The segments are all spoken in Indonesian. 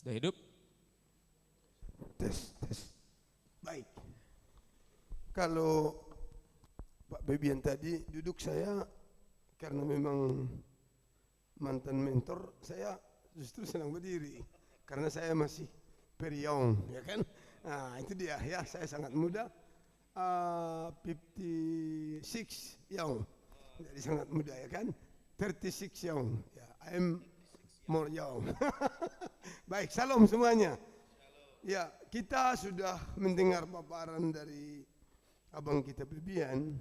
Sudah hidup? Tes. Baik. Kalau Pak Bebian tadi duduk saya, karena memang mantan mentor, saya justru senang berdiri. Karena saya masih periong, ya kan? Nah itu dia ya, saya sangat muda. 56 young, jadi sangat muda ya kan? 36 young, ya, I'm more young. Baik, salam semuanya. Ya, kita sudah mendengar paparan dari abang kita Bebian.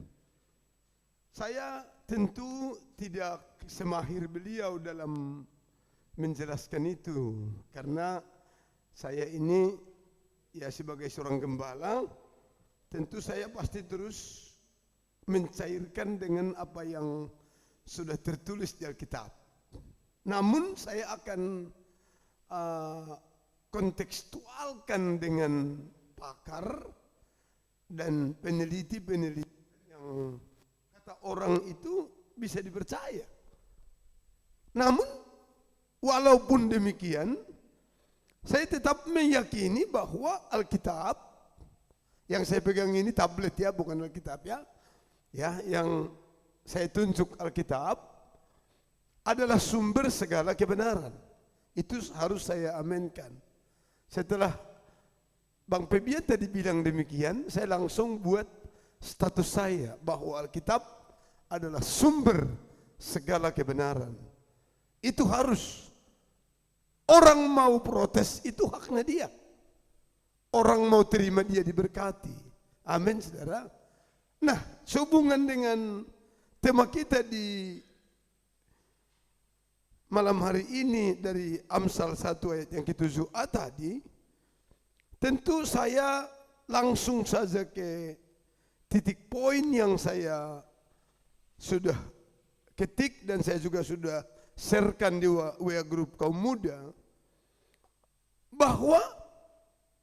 Saya tentu tidak semahir beliau dalam menjelaskan itu, karena saya ini ya sebagai seorang gembala, tentu saya pasti terus mencairkan dengan apa yang sudah tertulis di Alkitab. Namun saya akan kontekstualkan dengan pakar dan peneliti-peneliti yang kata orang itu bisa dipercaya. Namun walaupun demikian, saya tetap meyakini bahwa Alkitab yang saya pegang ini tablet ya, bukan Alkitab ya. Ya, yang saya tunjuk Alkitab adalah sumber segala kebenaran. Itu harus saya aminkan. Setelah Bang Bebian tadi bilang demikian, saya langsung buat status saya bahwa Alkitab adalah sumber segala kebenaran. Itu harus. Orang mau protes itu haknya dia. Orang mau terima dia diberkati. Amin, saudara. Nah, sehubungan dengan tema kita di malam hari ini dari Amsal 1 ayat yang ke-7a tadi, tentu saya langsung saja ke titik poin yang saya sudah ketik dan saya juga sudah sharekan di WA Group kaum muda, bahwa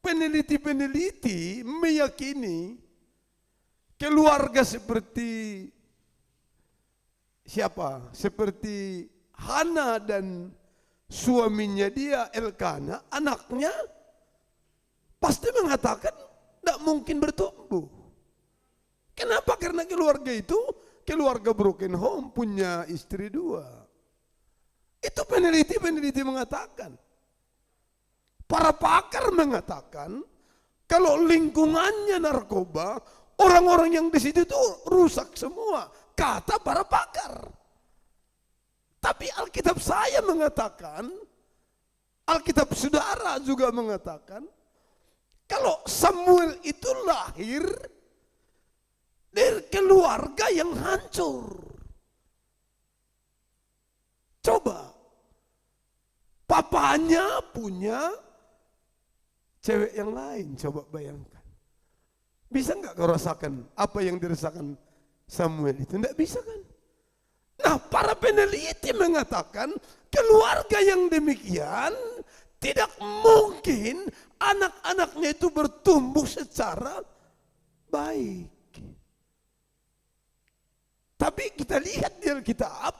peneliti-peneliti meyakini keluarga seperti siapa? Seperti Hana dan suaminya dia Elkana, anaknya pasti mengatakan tidak mungkin bertumbuh. Kenapa? Karena keluarga itu keluarga broken home, punya istri 2. Itu peneliti-peneliti mengatakan. Para pakar mengatakan kalau lingkungannya narkoba, orang-orang yang di situ itu rusak semua, kata para pakar. Tapi Alkitab saya mengatakan, Alkitab saudara juga mengatakan, kalau Samuel itu lahir dari keluarga yang hancur. Coba, papanya punya cewek yang lain, coba bayangkan. Bisa enggak kau rasakan apa yang dirasakan Samuel itu? Enggak bisa kan? Nah, para peneliti mengatakan keluarga yang demikian tidak mungkin anak-anaknya itu bertumbuh secara baik. Tapi kita lihat di Alkitab,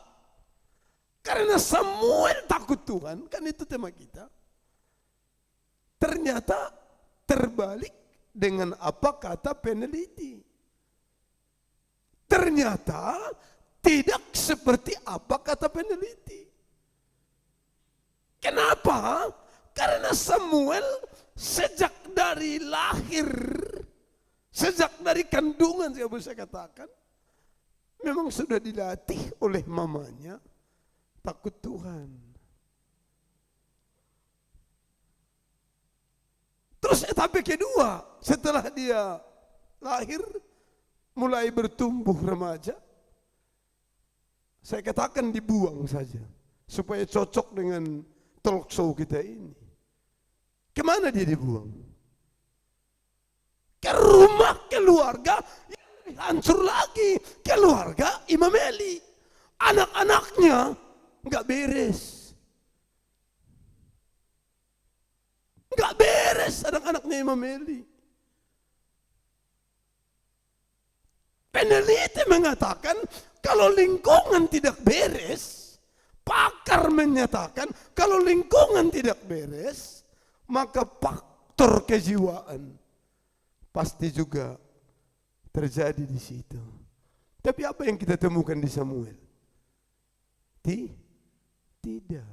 karena Samuel takut Tuhan, kan itu tema kita. Ternyata terbalik dengan apa kata peneliti. Ternyata tidak seperti apa kata peneliti. Kenapa? Karena Samuel sejak dari lahir, sejak dari kandungan saya bisa katakan, memang sudah dilatih oleh mamanya takut Tuhan. Terus etape kedua, setelah dia lahir, mulai bertumbuh remaja, saya katakan dibuang saja, supaya cocok dengan talk show kita ini. Kemana dia dibuang? Ke rumah keluarga yang lebih hancur lagi, keluarga Imam Eli. Anak-anaknya nggak beres. Nggak beres anak-anaknya Imam Eli. Peneliti mengatakan kalau lingkungan tidak beres, pakar menyatakan kalau lingkungan tidak beres, maka faktor kejiwaan pasti juga terjadi di situ. Tapi apa yang kita temukan di Samuel? Tidak.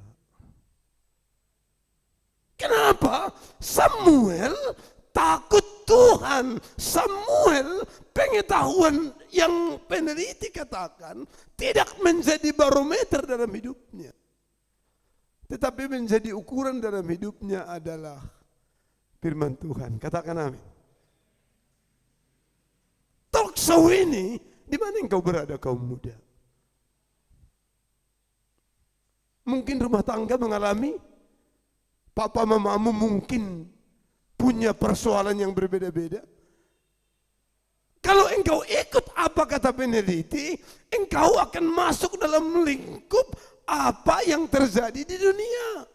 Kenapa? Samuel takut Tuhan. Samuel, pengetahuan yang peneliti katakan tidak menjadi barometer dalam hidupnya. Tetapi menjadi ukuran dalam hidupnya adalah firman Tuhan. Katakan amin. Talk show ini, di mana engkau berada kaum muda? Mungkin rumah tangga mengalami, papa mamamu mungkin punya persoalan yang berbeda-beda. Kalau engkau ikut apa kata peneliti, engkau akan masuk dalam lingkup apa yang terjadi di dunia.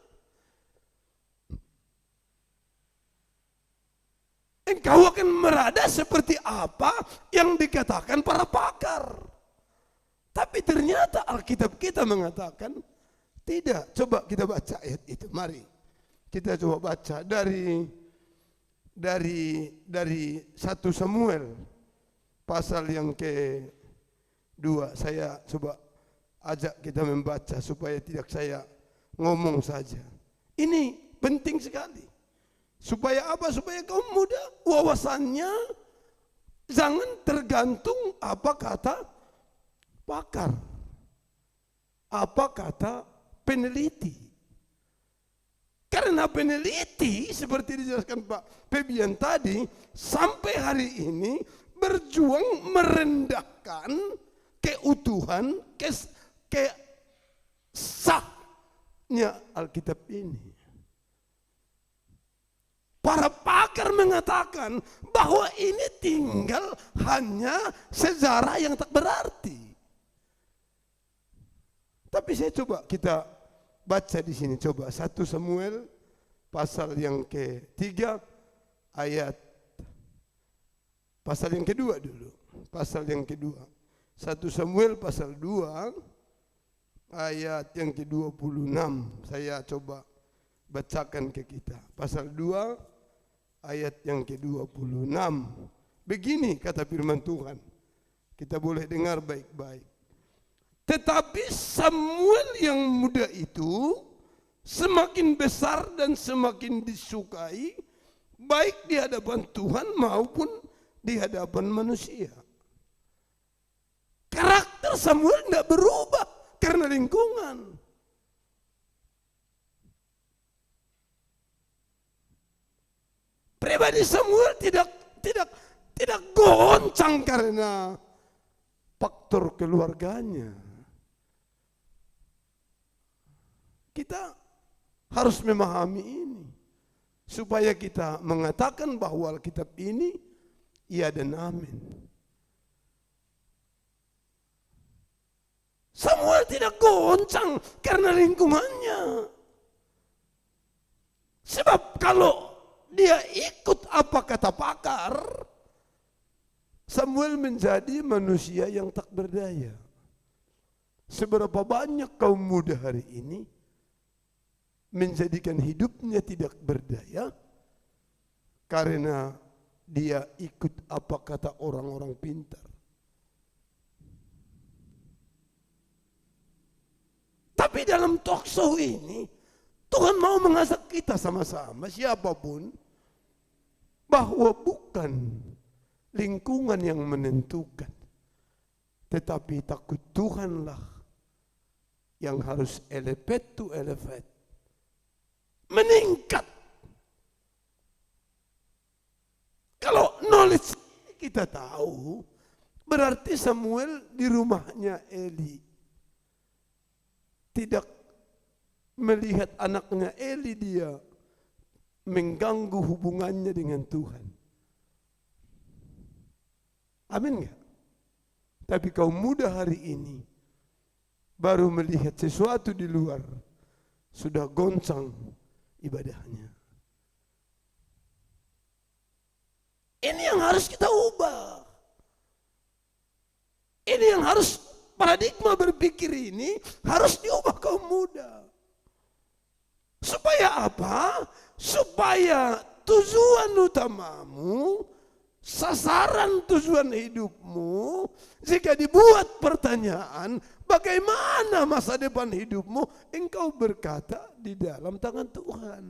Engkau akan berada seperti apa yang dikatakan para pakar. Tapi ternyata Alkitab kita mengatakan tidak. Coba kita baca ayat itu. Mari kita coba baca dari 1 Samuel pasal yang ke-2. Saya coba ajak kita membaca supaya tidak saya ngomong saja. Ini penting sekali. Supaya apa? Supaya kaum muda wawasannya jangan tergantung apa kata pakar, apa kata peneliti. Karena peneliti seperti dijelaskan Pak Febian tadi, sampai hari ini berjuang merendahkan keutuhan, kesahnya Alkitab ini. Para pakar mengatakan bahwa ini tinggal hanya sejarah yang tak berarti. Tapi saya coba kita baca di sini, coba 1 Samuel pasal yang ke-3 ayat pasal yang kedua dulu. Pasal yang kedua. 1 Samuel pasal 2 ayat yang ke-26. Saya coba bacakan ke kita. Pasal 2 ayat yang ke-26. Begini kata firman Tuhan. Kita boleh dengar baik-baik. Tetapi Samuel yang muda itu semakin besar dan semakin disukai, baik di hadapan Tuhan maupun di hadapan manusia. Karakter Samuel tidak berubah karena lingkungan. Pribadi Samuel tidak goncang karena faktor keluarganya. Kita harus memahami ini supaya kita mengatakan bahwa Alkitab ini iya dan amin. Samuel tidak goncang karena lingkungannya. Sebab kalau dia ikut apa kata pakar, Samuel menjadi manusia yang tak berdaya. Seberapa banyak kaum muda hari ini menjadikan hidupnya tidak berdaya karena dia ikut apa kata orang-orang pintar. Tapi dalam talk show ini Tuhan mau mengajak kita sama-sama, siapapun, bahwa bukan lingkungan yang menentukan, tetapi takut Tuhanlah yang harus elevate to elevate, meningkat. Kalau knowledge kita tahu, berarti Samuel di rumahnya Eli tidak melihat anaknya Eli dia mengganggu hubungannya dengan Tuhan. Amin enggak? Tapi kaum muda hari ini baru melihat sesuatu di luar, sudah goncang ibadahnya. Ini yang harus kita ubah. Ini yang harus, paradigma berpikir ini harus diubah kaum muda. Supaya apa? supaya tujuan utamamu, sasaran tujuan hidupmu, jika dibuat pertanyaan, bagaimana masa depan hidupmu, engkau berkata di dalam tangan Tuhan.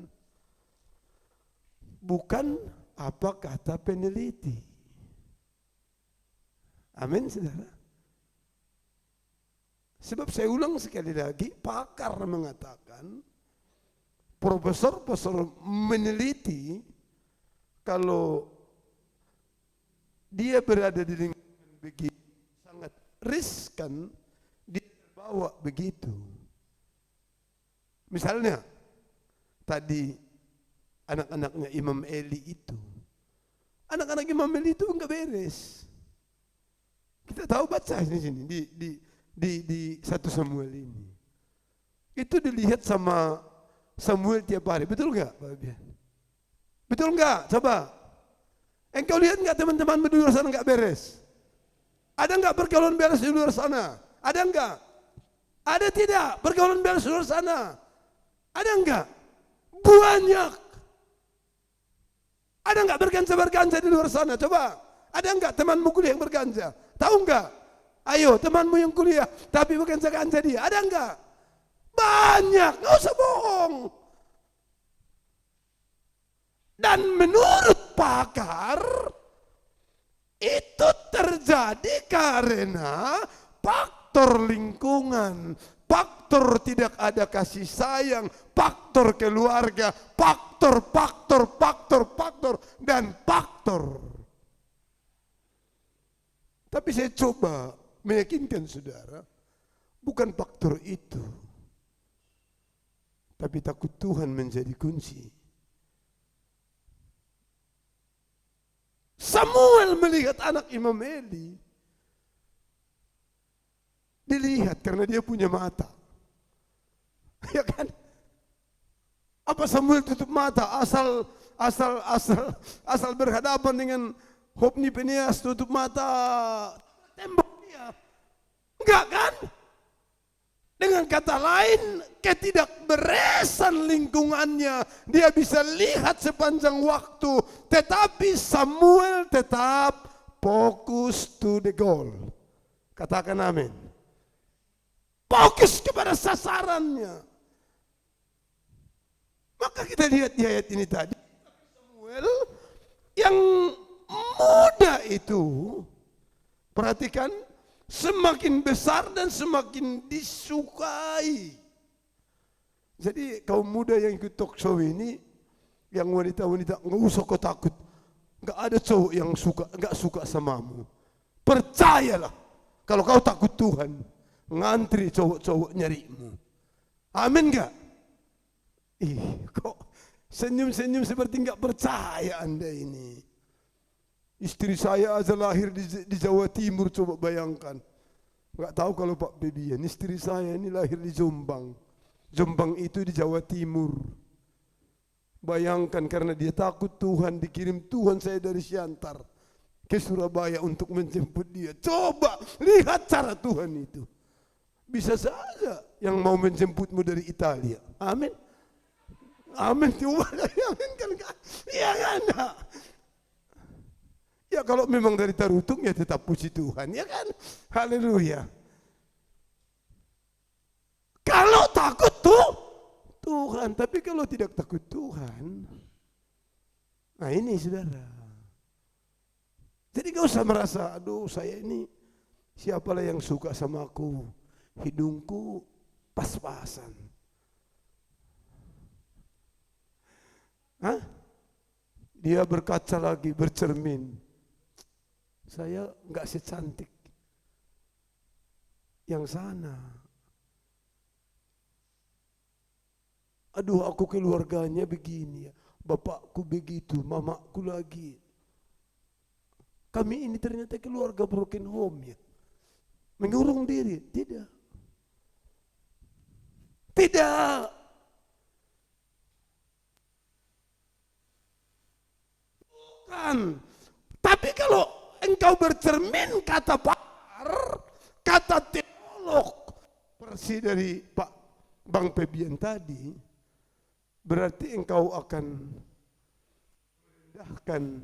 Bukan apa kata peneliti. Amin, saudara. Sebab saya ulang sekali lagi, pakar mengatakan, profesor meneliti, kalau dia berada di lingkungan begitu, sangat riskan, dia terbawa begitu. Misalnya, tadi anak-anaknya Imam Eli itu, anak-anak Imam Eli itu enggak beres. Kita tahu baca di sini, di 1 Samuel ini. Itu dilihat sama Samuel tiap hari, betul enggak Pak Bian? Betul enggak? Coba. Engkau lihat enggak teman-teman di luar sana enggak beres? Ada enggak pergaulan beres di luar sana? Ada enggak? Ada tidak pergaulan beres di luar sana? Ada enggak? Banyak. Ada enggak berganja di luar sana? Coba. Ada enggak temanmu kuliah yang berganja? Tahu enggak? Ayo temanmu yang kuliah tapi berganja dia. Ada enggak? Banyak. Enggak usah bohong. Dan menurut pakar, itu terjadi karena faktor lingkungan, faktor tidak ada kasih sayang, faktor keluarga, faktor, dan faktor. Tapi saya coba meyakinkan saudara, bukan faktor itu, tapi takut Tuhan menjadi kunci. Samuel melihat anak Imam Eli, dilihat karena dia punya mata, ya kan? Apa Samuel tutup mata asal berhadapan dengan Hofni Penias, tutup mata tembak dia? Enggak kan? Dengan kata lain, ketidakberesan lingkungannya, dia bisa lihat sepanjang waktu, tetapi Samuel tetap fokus to the goal. Katakan amin. Fokus kepada sasarannya. Maka kita lihat di ayat ini tadi, Samuel yang muda itu, perhatikan, semakin besar dan semakin disukai. Jadi kaum muda yang ikut talk show ini, yang wanita-wanita, nggak usah kau takut, nggak ada cowok yang nggak suka samamu. Percayalah, kalau kau takut Tuhan, ngantri cowok-cowok nyarimu. Amin nggak? Kok senyum-senyum seperti nggak percaya Anda ini. Istri saya aja lahir di Jawa Timur, coba bayangkan. Enggak tahu kalau Pak Bebian, istri saya ini lahir di Jombang. Jombang itu di Jawa Timur. Bayangkan karena dia takut Tuhan, dikirim Tuhan saya dari Siantar ke Surabaya untuk menjemput dia. Coba lihat cara Tuhan itu. Bisa saja yang mau menjemputmu dari Italia. Amin. Amin. Coba amin kan? Iya kan? Ya kalau memang dari Tarutung ya tetap puji Tuhan, ya kan? Haleluya. Kalau takut Tuhan, tapi kalau tidak takut Tuhan, nah ini saudara. Jadi gak usah merasa, aduh saya ini siapalah yang suka sama aku, hidungku pas-pasan. Hah? Dia berkaca lagi, bercermin. Saya enggak secantik yang sana. Aduh, aku keluarganya begini ya. Bapakku begitu, mamaku lagi. Kami ini ternyata keluarga broken home ya. Mengurung diri, tidak. Tidak. Bukan. Tapi kalau engkau bercermin kata pakar, kata teolog, persis dari Pak Bang Febian tadi, berarti engkau akan merendahkan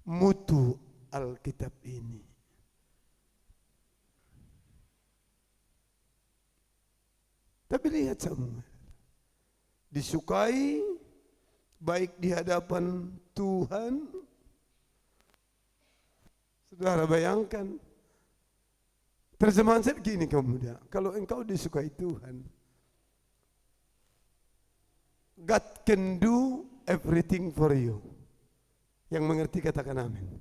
mutu Alkitab ini. Tapi lihat Samuel, disukai baik di hadapan Tuhan. Saudara bayangkan, terjemahan saya begini kaum muda, kalau engkau disukai Tuhan, God can do everything for you. Yang mengerti katakan amin.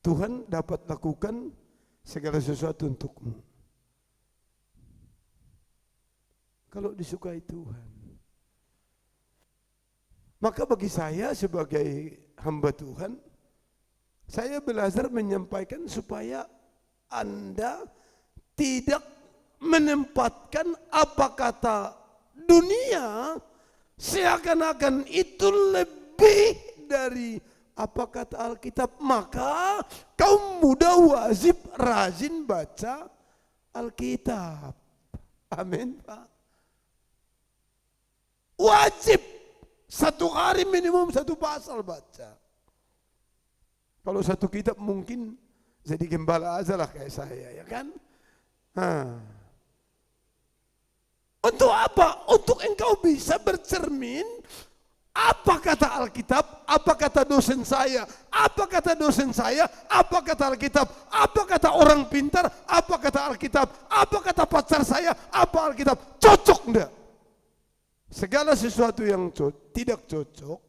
Tuhan dapat lakukan segala sesuatu untukmu. Kalau disukai Tuhan. Maka bagi saya sebagai hamba Tuhan, saya belajar menyampaikan supaya Anda tidak menempatkan apa kata dunia seakan-akan itu lebih dari apa kata Alkitab. Maka kaum muda wajib rajin baca Alkitab. Amin, Pak. Wajib satu hari minimum satu pasal baca. Kalau satu kitab mungkin jadi gembala aja lah kayak saya, ya kan? Untuk apa? Untuk engkau bisa bercermin apa kata Alkitab, apa kata dosen saya, apa kata dosen saya, apa kata Alkitab, apa kata orang pintar, apa kata Alkitab, apa kata pacar saya, apa Alkitab, cocok enggak? Segala sesuatu yang tidak cocok,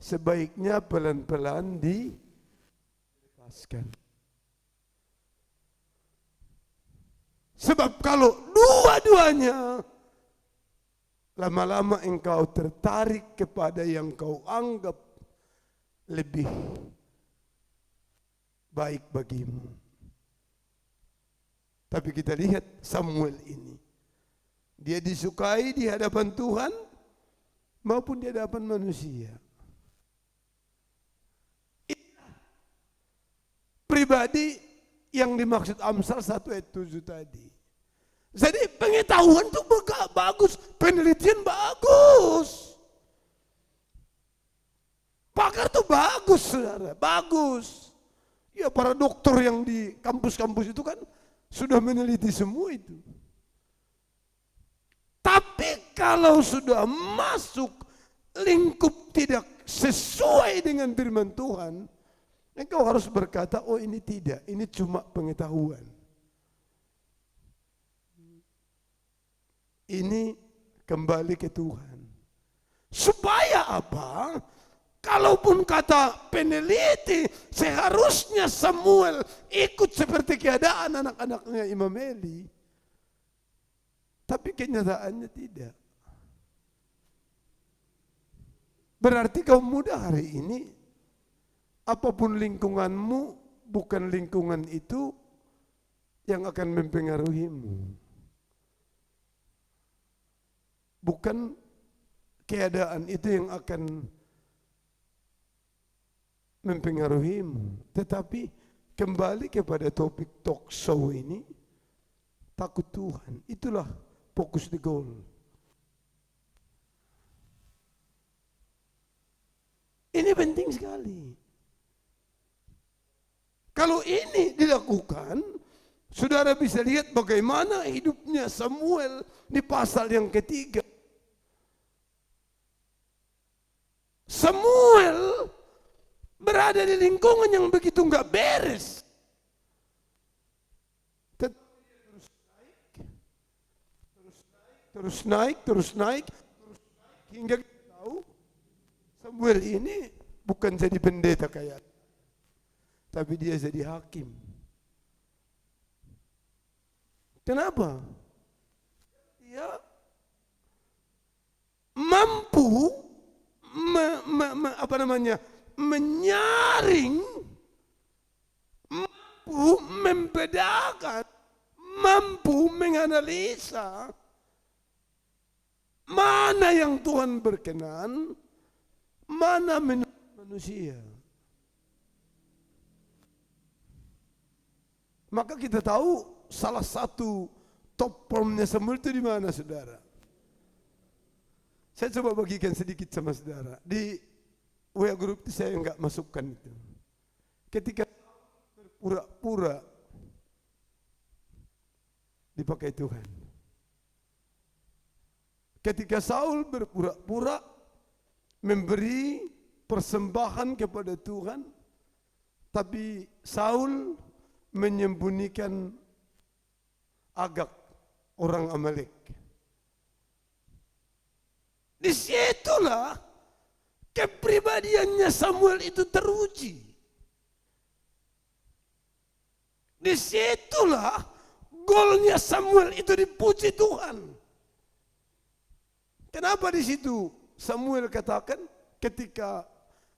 sebaiknya pelan-pelan dilepaskan. Sebab kalau dua-duanya, lama-lama engkau tertarik kepada yang kau anggap lebih baik bagimu. Tapi kita lihat Samuel ini. Dia disukai di hadapan Tuhan maupun di hadapan manusia. Pribadi yang dimaksud Amsal 1 ayat 7 tadi. Jadi pengetahuan itu bagus, penelitian bagus. Pakar itu bagus, saudara, bagus. Ya para dokter yang di kampus-kampus itu kan sudah meneliti semua itu. Tapi kalau sudah masuk lingkup tidak sesuai dengan firman Tuhan, engkau harus berkata, oh ini tidak, ini cuma pengetahuan. Ini kembali ke Tuhan. Supaya apa? Kalaupun kata peneliti, seharusnya Samuel ikut seperti keadaan anak-anaknya Imam Eli. Tapi kenyataannya tidak. Berarti kaum muda hari ini, apapun lingkunganmu, bukan lingkungan itu yang akan mempengaruhimu. Bukan keadaan itu yang akan mempengaruhimu. Tetapi kembali kepada topik talk show ini, takut Tuhan. Itulah fokus the goal. Ini penting sekali. Kalau ini dilakukan, saudara bisa lihat bagaimana hidupnya Samuel di pasal yang ketiga. Samuel berada di lingkungan yang begitu enggak beres. Terus naik, hingga kita tahu Samuel ini bukan jadi pendeta kayak, tapi dia jadi hakim. Kenapa? Dia mampu menyaring, mampu membedakan, mampu menganalisa mana yang Tuhan berkenan, mana manusia. Maka kita tahu salah satu top formnya Samuel itu di mana, saudara? Saya coba bagikan sedikit sama saudara. Di WA grup itu saya enggak masukkan itu. Ketika pura-pura dipakai Tuhan. Ketika Saul berpura-pura memberi persembahan kepada Tuhan, tapi Saul menyembunyikan Agag, orang Amalek. Disitulah kepribadiannya Samuel itu teruji. Disitulah golnya Samuel itu dipuji Tuhan. Kenapa di situ Samuel katakan ketika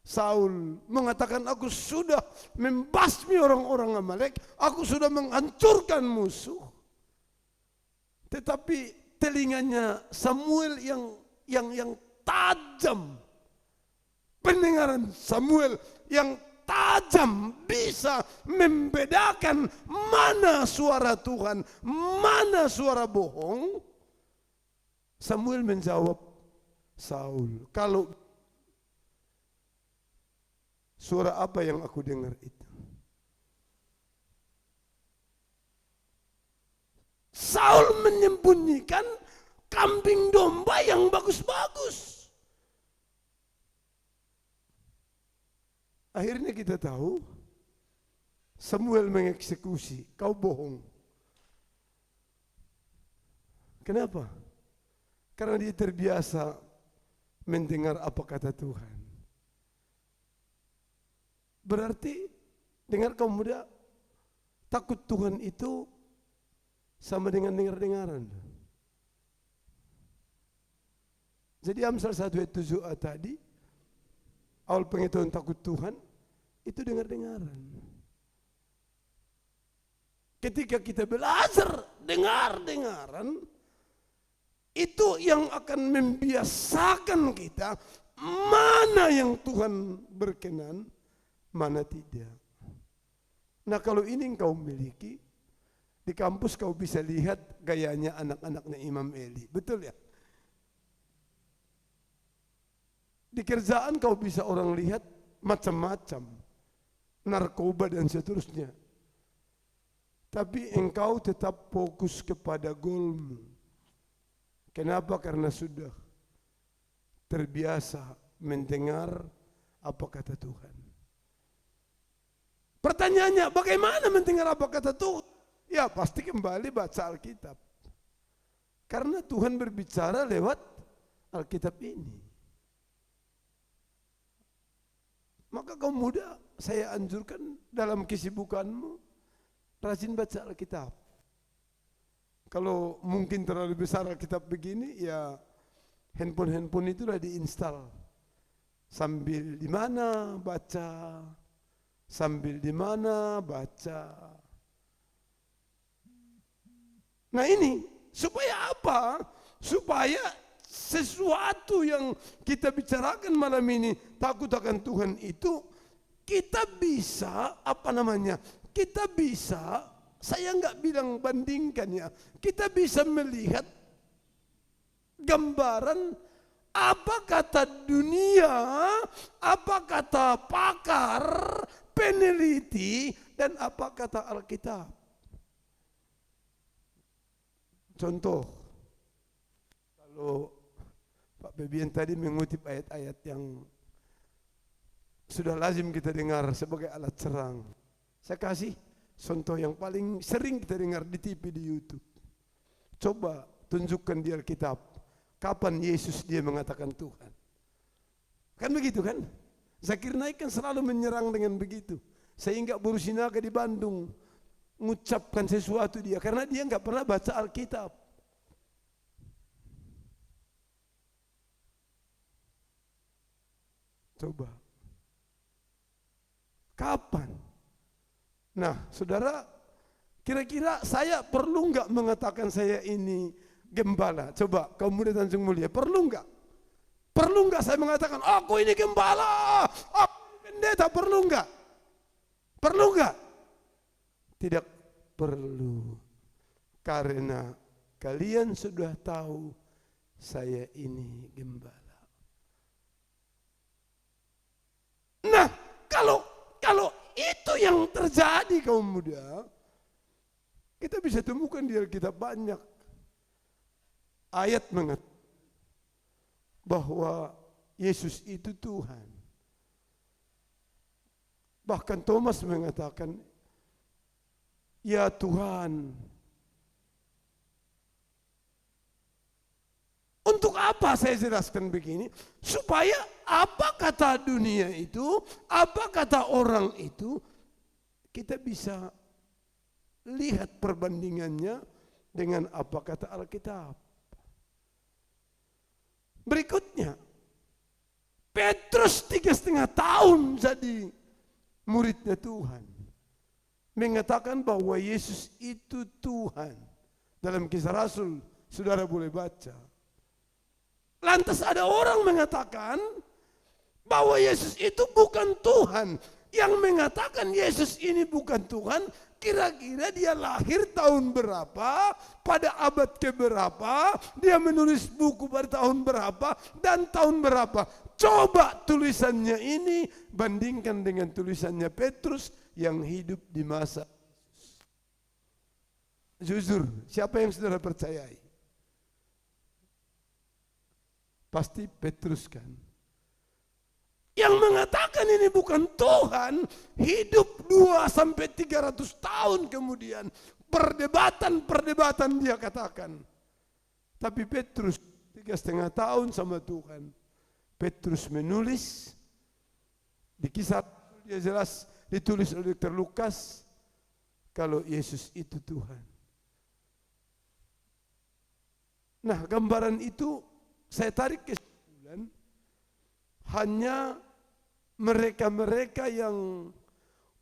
Saul mengatakan aku sudah membasmi orang-orang Amalek, aku sudah menghancurkan musuh. Tetapi telinganya Samuel yang tajam, pendengaran Samuel yang tajam bisa membedakan mana suara Tuhan, mana suara bohong. Samuel menjawab Saul, kalau suara apa yang aku dengar itu? Saul menyembunyikan kambing domba yang bagus-bagus. Akhirnya kita tahu Samuel mengeksekusi, kau bohong. Kenapa? Karena dia terbiasa mendengar apa kata Tuhan. Berarti dengar kaum muda, takut Tuhan itu sama dengan dengar-dengaran. Jadi Amsal 1 ayat 7a tadi, awal pengetahuan takut Tuhan, itu dengar-dengaran. Ketika kita belajar dengar-dengaran, itu yang akan membiasakan kita mana yang Tuhan berkenan, mana tidak. Nah kalau ini kau miliki, di kampus kau bisa lihat gayanya anak-anaknya Imam Eli, betul ya? Di kerjaan kau bisa orang lihat macam-macam, narkoba dan seterusnya. Tapi engkau tetap fokus kepada goalmu. Kenapa? Karena sudah terbiasa mendengar apa kata Tuhan. Pertanyaannya, bagaimana mendengar apa kata Tuhan? Ya pasti kembali baca Alkitab. Karena Tuhan berbicara lewat Alkitab ini. Maka kaum muda, saya anjurkan dalam kesibukanmu, rajin baca Alkitab. Kalau mungkin terlalu besar Alkitab begini, ya handphone itulah diinstal. Sambil di mana baca, sambil di mana baca. Nah ini, supaya apa? Supaya sesuatu yang kita bicarakan malam ini, takut akan Tuhan itu, kita bisa, kita bisa, saya enggak bilang bandingkan ya, kita bisa melihat gambaran apa kata dunia, apa kata pakar, peneliti, dan apa kata Alkitab. Contoh, kalau Pak Bebian tadi mengutip ayat-ayat yang sudah lazim kita dengar sebagai alat serang. Saya kasih contoh yang paling sering kita dengar di TV, di YouTube. Coba tunjukkan di Alkitab, kapan Yesus dia mengatakan Tuhan. Kan begitu kan? Zakir Naik kan selalu menyerang dengan begitu. Sehingga Boru Sinaga di Bandung mengucapkan sesuatu dia, karena dia enggak pernah baca Alkitab. Coba. Kapan? Nah, saudara, kira-kira saya perlu enggak mengatakan saya ini gembala? Coba, kaum muda Tanjung Mulia, perlu enggak? Perlu enggak saya mengatakan, aku ini gembala, aku ini pendeta, perlu enggak? Perlu enggak? Tidak perlu. Karena kalian sudah tahu saya ini gembala. terjadi kaum muda, kita bisa temukan di Alkitab banyak ayat mengatakan bahwa Yesus itu Tuhan. Bahkan Thomas mengatakan, ya Tuhan, untuk apa saya jelaskan begini? Supaya apa kata dunia itu, apa kata orang itu, kita bisa lihat perbandingannya dengan apa kata Alkitab. Berikutnya, Petrus 3,5 tahun jadi muridnya Tuhan, mengatakan bahwa Yesus itu Tuhan. Dalam Kisah Rasul, saudara boleh baca. Lantas ada orang mengatakan bahwa Yesus itu bukan Tuhan. Yang mengatakan Yesus ini bukan Tuhan, kira-kira dia lahir tahun berapa, pada abad keberapa, dia menulis buku pada tahun berapa, dan tahun berapa. Coba tulisannya ini bandingkan dengan tulisannya Petrus yang hidup di masa Yesus. Jujur, siapa yang saudara percayai? Pasti Petrus kan. Yang mengatakan ini bukan Tuhan, hidup 2-300 tahun kemudian. Perdebatan dia katakan. Tapi Petrus 3,5 tahun sama Tuhan. Petrus menulis, di Kisah dia jelas ditulis oleh Dr. Lukas, kalau Yesus itu Tuhan. Nah, gambaran itu saya tarik kesimpulan, hanya mereka-mereka yang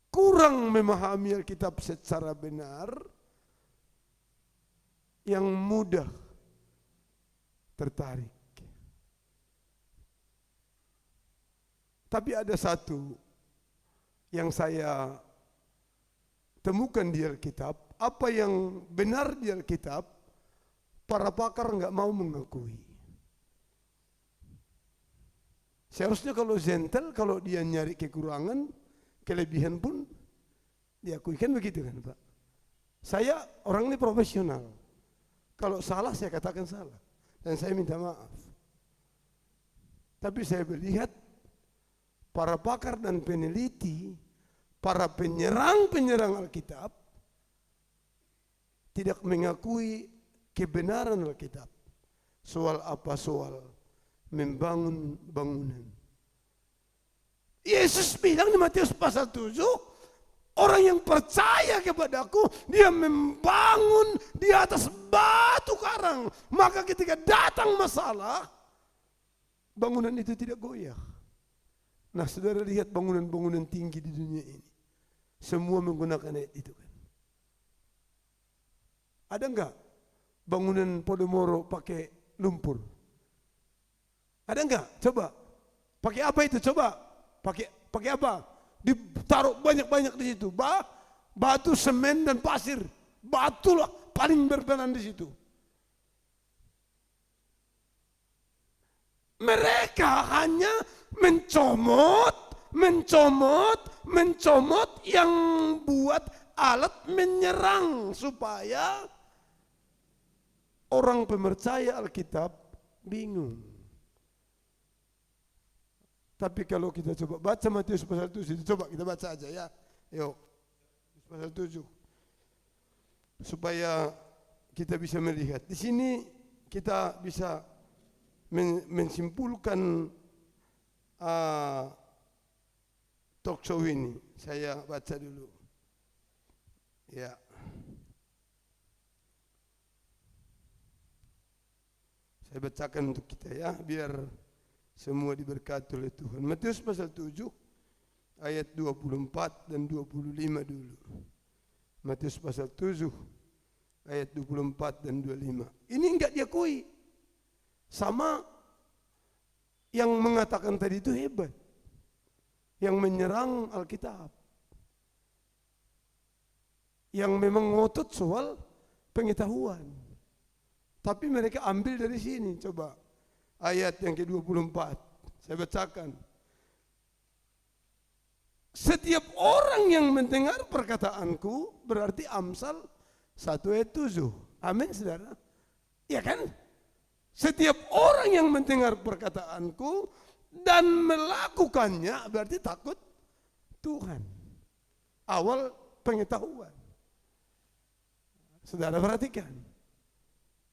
kurang memahami Alkitab secara benar, yang mudah tertarik. Tapi ada satu yang saya temukan di Alkitab, apa yang benar di Alkitab, para pakar enggak mau mengakui. Seharusnya kalau gentle, kalau dia nyari kekurangan, kelebihan pun diakui, kan begitu kan Pak? Saya orang ini profesional. Kalau salah saya katakan salah dan saya minta maaf. Tapi saya melihat para pakar dan peneliti, para penyerang Alkitab tidak mengakui kebenaran Alkitab. Soal apa? Soal membangun bangunan. Yesus bilang di Matius pasal 7, orang yang percaya kepadaku, dia membangun di atas batu karang. Maka ketika datang masalah, bangunan itu tidak goyah. Nah, saudara lihat bangunan-bangunan tinggi di dunia ini, semua menggunakan ayat itu kan. Ada enggak bangunan Podomoro pakai lumpur? Ada enggak? Coba. Pakai apa itu? Coba. Pakai apa? Ditaruh banyak-banyak di situ. Batu, semen dan pasir. Batu lah paling berperan di situ. Mereka hanya mencomot yang buat alat menyerang supaya orang pemercaya Alkitab bingung. Tapi kalau kita coba baca Matius pasal 7, coba kita baca aja ya. Yuk, pasal 7. Supaya kita bisa melihat. Di sini kita bisa mensimpulkan talk show ini. Saya baca dulu. Ya. Saya bacakan untuk kita ya, biar semua diberkati oleh Tuhan. Matius pasal 7 ayat 24 dan 25 dulu. Matius pasal 7 ayat 24 dan 25. Ini enggak diakui. Sama yang mengatakan tadi itu hebat. Yang menyerang Alkitab. Yang memang ngotot soal pengetahuan. Tapi mereka ambil dari sini. Coba ayat yang ke-24. Saya bacakan. Setiap orang yang mendengar perkataanku, berarti Amsal 1:7. Amin, saudara. Ya kan? Setiap orang yang mendengar perkataanku dan melakukannya, berarti takut Tuhan. Awal pengetahuan. Saudara perhatikan.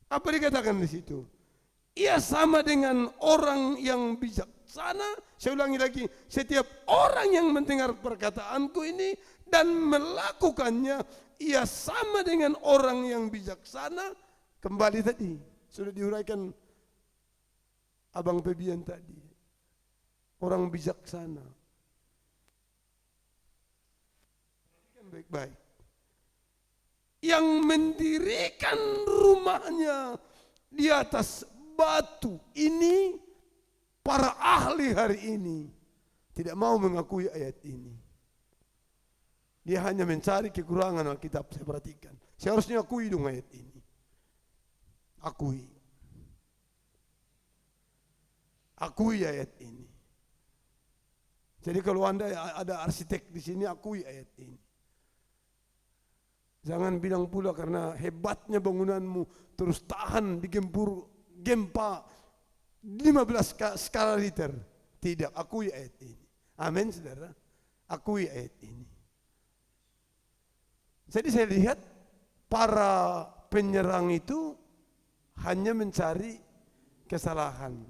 Apa dikatakan di situ? Ia sama dengan orang yang bijaksana. Saya ulangi lagi, setiap orang yang mendengar perkataanku ini dan melakukannya, ia sama dengan orang yang bijaksana. Kembali tadi, sudah diuraikan Abang Febian tadi. Orang bijaksana. Baik-baik. Yang mendirikan rumahnya di atas batu ini, para ahli hari ini tidak mau mengakui ayat ini. Dia hanya mencari kekurangan Alkitab. Saya perhatikan, saya harusnya akui dong ayat ini. Akui ayat ini. Jadi kalau Anda ada arsitek di sini, akui ayat ini. Jangan bilang pula karena hebatnya bangunanmu terus tahan digempur gempa 15 skala Richter. Tidak, akui ayat ini. Amin, saudara. Akui ayat ini. Jadi saya lihat para penyerang itu hanya mencari kesalahan.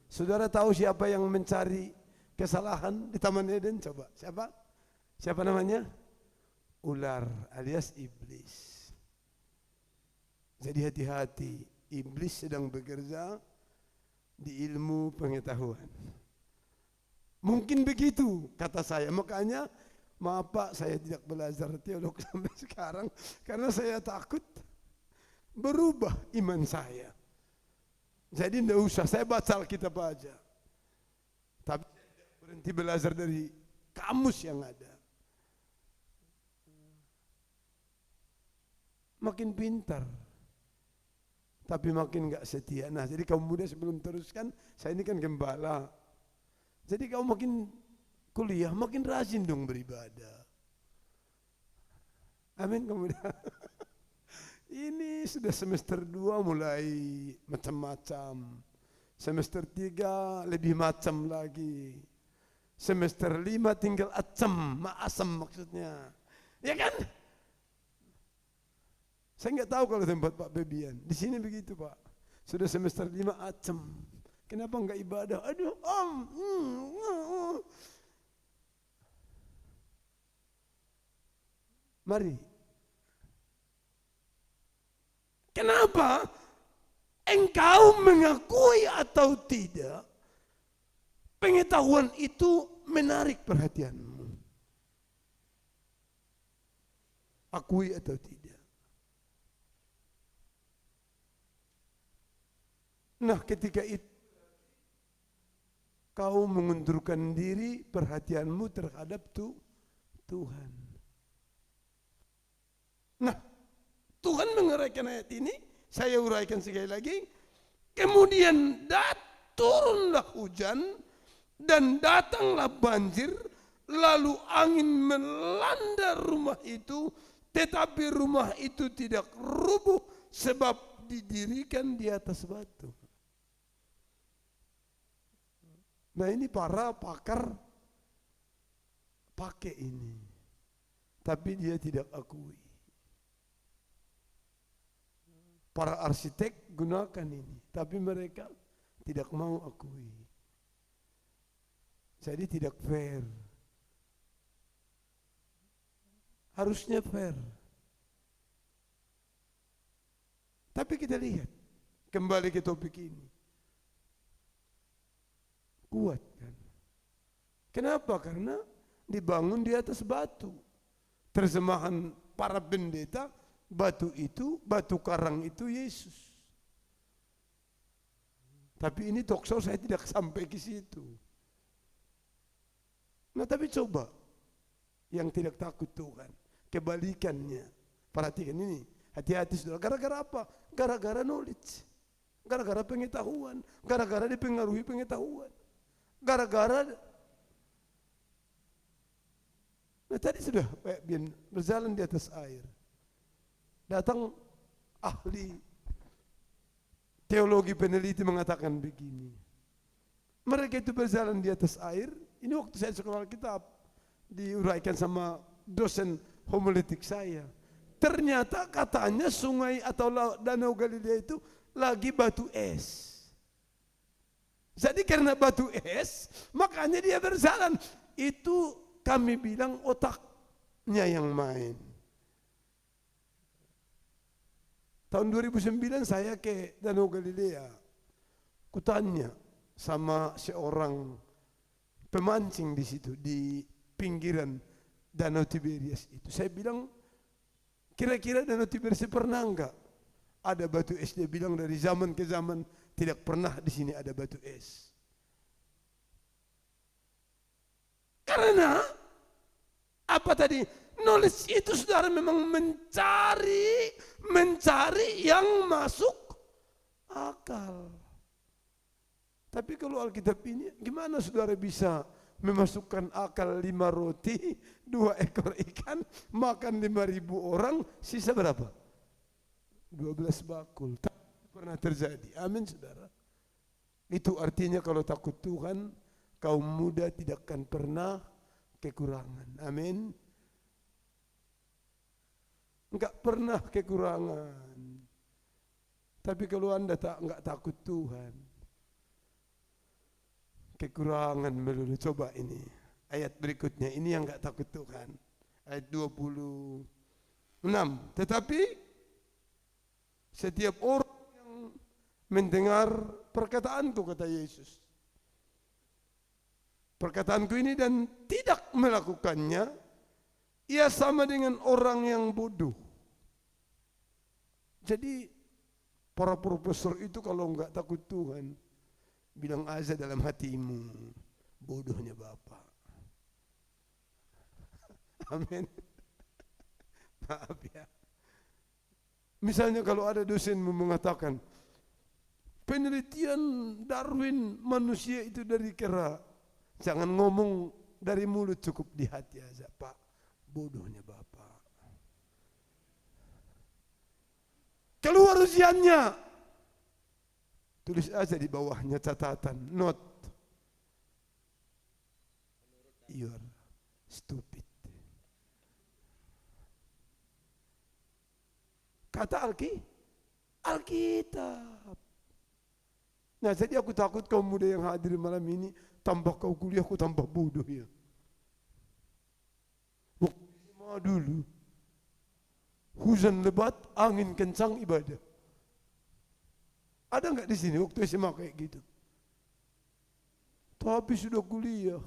Saudara tahu siapa yang mencari kesalahan di Taman Eden? Coba, siapa? Siapa namanya? Ular alias iblis. Jadi hati-hati, iblis sedang bekerja di ilmu pengetahuan. Mungkin begitu kata saya, makanya maaf Pak, saya tidak belajar teologi sampai sekarang karena saya takut berubah iman saya. Jadi tidak usah, saya baca Alkitab aja. Tapi berhenti belajar dari kamus yang ada. Makin pintar, tapi makin gak setia. Nah, jadi kaum muda sebelum teruskan, saya ini kan gembala. Jadi kamu makin kuliah, makin rajin dong beribadah. Amin, kaum muda. Ini sudah semester 2 mulai macam-macam. Semester 3 lebih macam lagi. Semester 5 tinggal asam maksudnya. Ya kan? Saya nggak tahu kalau tempat Pak Bebian. Di sini begitu Pak. Sudah semester 5 acem. Kenapa nggak ibadah? Aduh Om. Mari. Kenapa? Engkau mengakui atau tidak, pengetahuan itu menarik perhatianmu. Akui atau tidak. Nah, ketika itu kau mengundurkan diri perhatianmu terhadap Tuhan. Nah, Tuhan menguraikan ayat ini, saya uraikan sekali lagi. Kemudian turunlah hujan dan datanglah banjir, lalu angin melanda rumah itu, tetapi rumah itu tidak rubuh sebab didirikan di atas batu. Nah, ini para pakar pakai ini, tapi dia tidak akui. Para arsitek gunakan ini, tapi mereka tidak mau akui. Jadi tidak fair. Harusnya fair. Tapi kita lihat, kembali ke topik ini. Kuat kan? Kenapa? Karena dibangun di atas batu. Terjemahan para pendeta, batu karang itu Yesus. Tapi ini talkshow saya tidak sampai ke situ. Nah, tapi coba yang tidak takut Tuhan, kebalikannya. Perhatikan ini, hati-hati saudara. Gara-gara apa? Gara-gara knowledge, gara-gara pengetahuan, gara-gara dipengaruhi pengetahuan, gara-gara Nah tadi sudah Pak Bian berjalan di atas air. Datang ahli teologi peneliti mengatakan begini. Mereka itu berjalan di atas air. Ini waktu saya sekolah Alkitab diuraikan sama dosen homiletik saya. Ternyata katanya sungai atau danau Galilea itu lagi batu es. Jadi karena batu es, makanya dia berjalan. Itu kami bilang otaknya yang main. Tahun 2009 saya ke Danau Galilea. Kutanya sama seorang pemancing di situ di pinggiran Danau Tiberias itu. Saya bilang, kira-kira Danau Tiberias pernah enggak ada batu es? Dia bilang dari zaman ke zaman tidak pernah di sini ada batu es. Karena apa tadi? Knowledge itu saudara memang mencari yang masuk akal. Tapi kalau Alkitab ini gimana saudara bisa memasukkan akal 5 roti, 2 ekor ikan, makan 5.000 orang, sisa berapa? 12 bakul. Tak pernah terjadi. Amin saudara. Itu artinya kalau takut Tuhan, kaum muda tidak akan pernah kekurangan. Amin. Enggak pernah kekurangan. Tapi kalau Anda enggak takut Tuhan, kekurangan melulu. Coba ini ayat berikutnya, ini yang enggak takut Tuhan. Ayat 26. Tetapi setiap orang yang mendengar perkataanku, kata Yesus, perkataanku ini dan tidak melakukannya, ia sama dengan orang yang bodoh. Jadi para profesor itu kalau enggak takut Tuhan, bilang aja dalam hatimu, bodohnya Bapak. Amin. Maaf ya. Misalnya kalau ada dosenmu mengatakan, penelitian Darwin manusia itu dari kera. Jangan ngomong dari mulut, cukup di hati aja, Pak. Bodohnya Bapak. Keluar ujiannya. Tulis aja di bawahnya catatan, note. You're stupid. Kata Alkitab. Nah, jadi aku takut kaum muda yang hadir malam ini, tambah kau kuliah, aku tambah bodoh ya. Waktu dulu, hujan lebat, angin kencang, ibadah. Ada enggak di sini waktu SMA kayak gitu? Tapi sudah kuliah.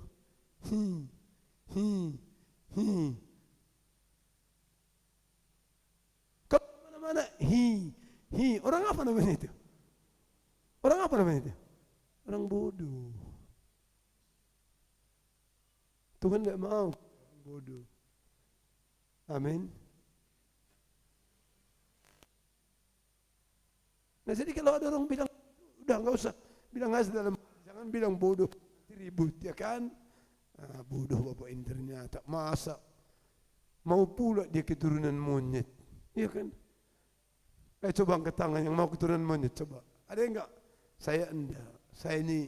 Kalau mana-mana, orang apa namanya itu? Orang apa namanya itu? Orang bodoh. Tuhan enggak mau bodoh. Amin. Nah jadi kalau ada orang bilang, udah enggak usah bilang aja dalam, jangan bilang bodoh, ribut ya kan? Nah, bodoh Bapak ini ternyata, masa mau pula dia keturunan monyet, iya kan? Coba angkat tangan yang mau keturunan monyet, coba. Ada yang enggak? Saya enggak, saya ini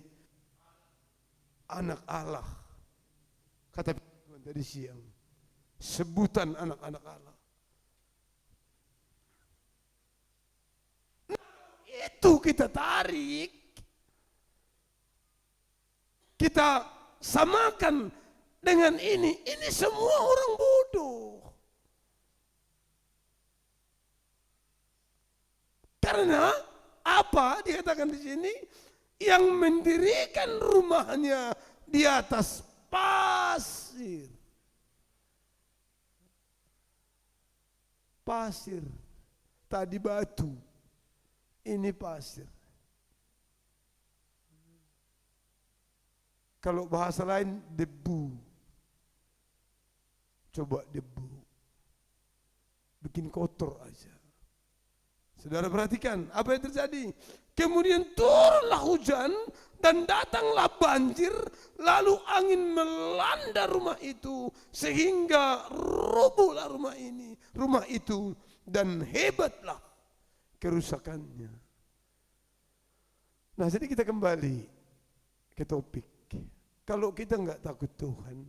anak Allah. Kata Tuhan tadi siang, sebutan anak-anak Allah. Itu kita tarik, kita samakan dengan ini semua orang bodoh. Karena apa dikatakan di sini? Yang mendirikan rumahnya di atas pasir. Pasir, tadi batu. Ini pasir. Kalau bahasa lain debu. Coba debu. Bikin kotor aja. Saudara perhatikan apa yang terjadi. Kemudian turunlah hujan dan datanglah banjir, lalu angin melanda rumah itu sehingga robohlah rumah itu dan hebatlah kerusakannya. Nah, jadi kita kembali ke topik. Kalau kita enggak takut Tuhan,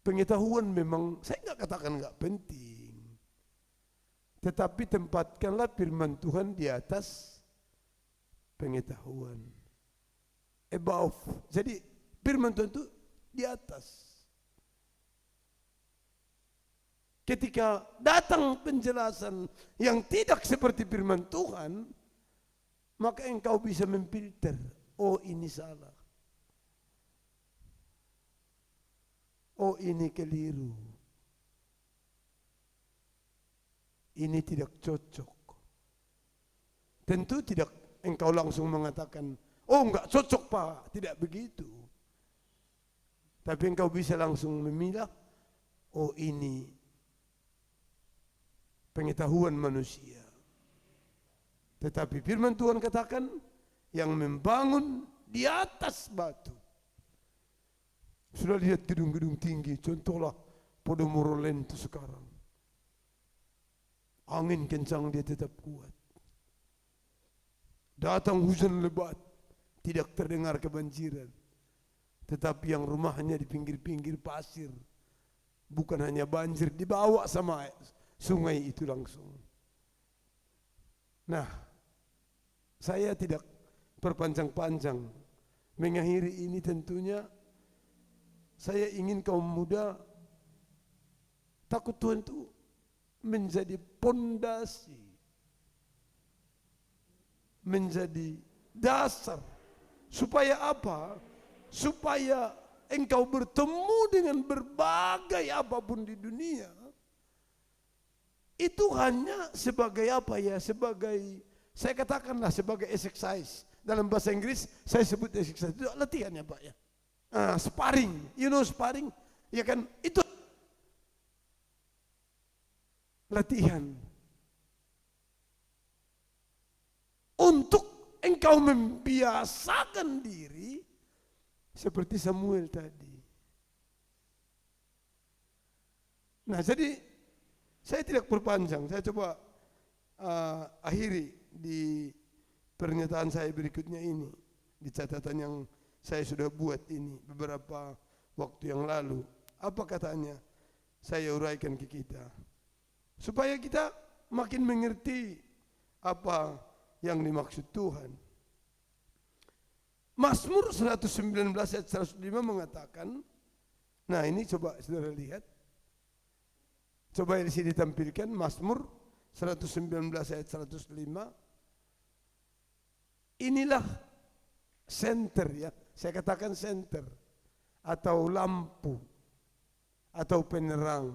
pengetahuan memang saya enggak katakan enggak penting. Tetapi tempatkanlah firman Tuhan di atas pengetahuan. Above. Jadi firman Tuhan itu di atas. Ketika datang penjelasan yang tidak seperti firman Tuhan, maka engkau bisa memfilter. Oh, ini salah. Oh, ini keliru. Ini tidak cocok. Tentu tidak engkau langsung mengatakan, oh enggak cocok Pak, tidak begitu. Tapi engkau bisa langsung memilah, oh ini pengetahuan manusia. Tetapi firman Tuhan katakan, yang membangun di atas batu. Sudah lihat gedung-gedung tinggi, contohlah Podomoro Land itu sekarang. Angin kencang dia tetap kuat. Datang hujan lebat, tidak terdengar kebanjiran. Tetapi yang rumahnya di pinggir-pinggir pasir, bukan hanya banjir, dibawa sama sungai itu langsung. Nah, saya tidak berpanjang-panjang mengakhiri ini. Tentunya saya ingin kaum muda takut Tuhan itu menjadi pondasi, menjadi dasar. Supaya apa? Supaya engkau bertemu dengan berbagai apapun di dunia. Itu hanya sebagai apa ya? Sebagai, saya katakanlah sebagai exercise. Dalam bahasa Inggris saya sebut exercise, itu latihan ya Pak ya. Sparring, you know sparring? Ya kan, itu latihan untuk engkau membiasakan diri seperti Samuel tadi. Nah, jadi saya tidak berpanjang, saya coba akhiri di pernyataan saya berikutnya ini, di catatan yang saya sudah buat ini beberapa waktu yang lalu. Apa katanya? Saya uraikan ke kita, supaya kita makin mengerti apa yang dimaksud Tuhan. Mazmur 119 ayat 105 mengatakan, nah ini coba saudara lihat, coba di sini ditampilkan Mazmur 119 ayat 105. Inilah senter ya, saya katakan senter atau lampu atau penerang.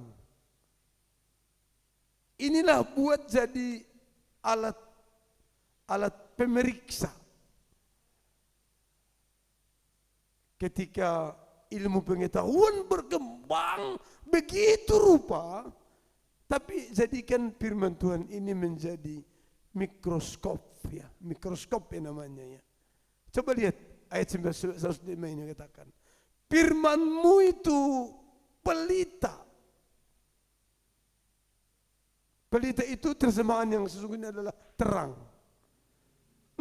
Inilah buat jadi alat pemeriksa. Ketika ilmu pengetahuan berkembang begitu rupa, tapi jadikan firman Tuhan ini menjadi mikroskop ya, mikroskop ya namanya ya. Coba lihat ayat 105 ini katakan, firman-Mu itu pelita. Pelita itu terjemahan yang sesungguhnya adalah terang.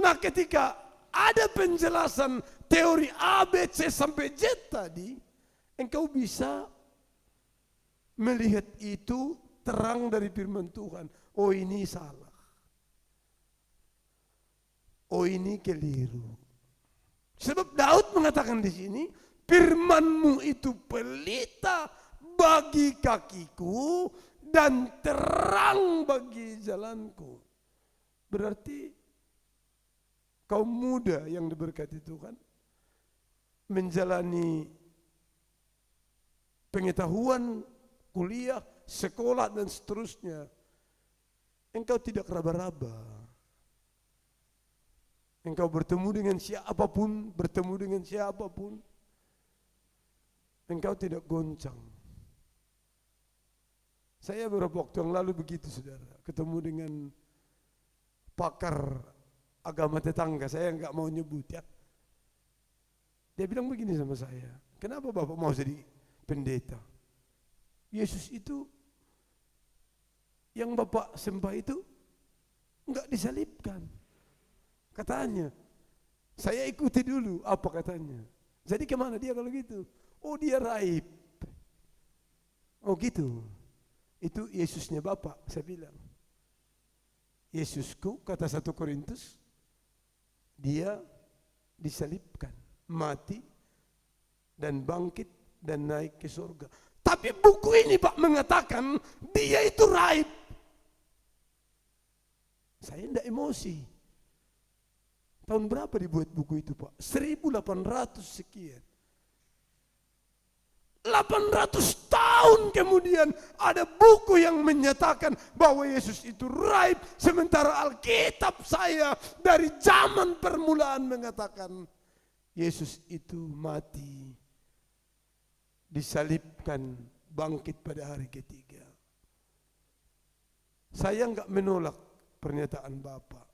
Nah, ketika ada penjelasan teori A, B, C sampai Z tadi, engkau bisa melihat itu terang dari firman Tuhan. Oh, ini salah. Oh, ini keliru. Sebab Daud mengatakan di sini, firman-Mu itu pelita bagi kakiku dan terang bagi jalanku. Berarti kaum muda yang diberkati Tuhan menjalani pengetahuan, kuliah, sekolah dan seterusnya. Engkau tidak raba-raba. Engkau bertemu dengan siapapun, bertemu dengan siapapun. Engkau tidak goncang. Saya beberapa waktu yang lalu begitu saudara, ketemu dengan pakar agama tetangga, saya nggak mau nyebut ya. Dia bilang begini sama saya, kenapa Bapak mau jadi pendeta? Yesus itu yang Bapak sembah itu enggak disalibkan. Katanya, saya ikuti dulu apa katanya. Jadi kemana dia kalau gitu? Oh dia raib. Oh gitu. Itu Yesusnya Bapak, saya bilang. Yesusku, kata 1 Korintus, dia disalibkan, mati, dan bangkit, dan naik ke surga. Tapi buku ini Pak mengatakan, dia itu raib. Saya tidak emosi. Tahun berapa dibuat buku itu Pak? 1800 sekian. 800 tahun kemudian ada buku yang menyatakan bahwa Yesus itu raib, sementara Alkitab saya dari zaman permulaan mengatakan Yesus itu mati, disalibkan, bangkit pada hari ketiga. Saya enggak menolak pernyataan Bapak,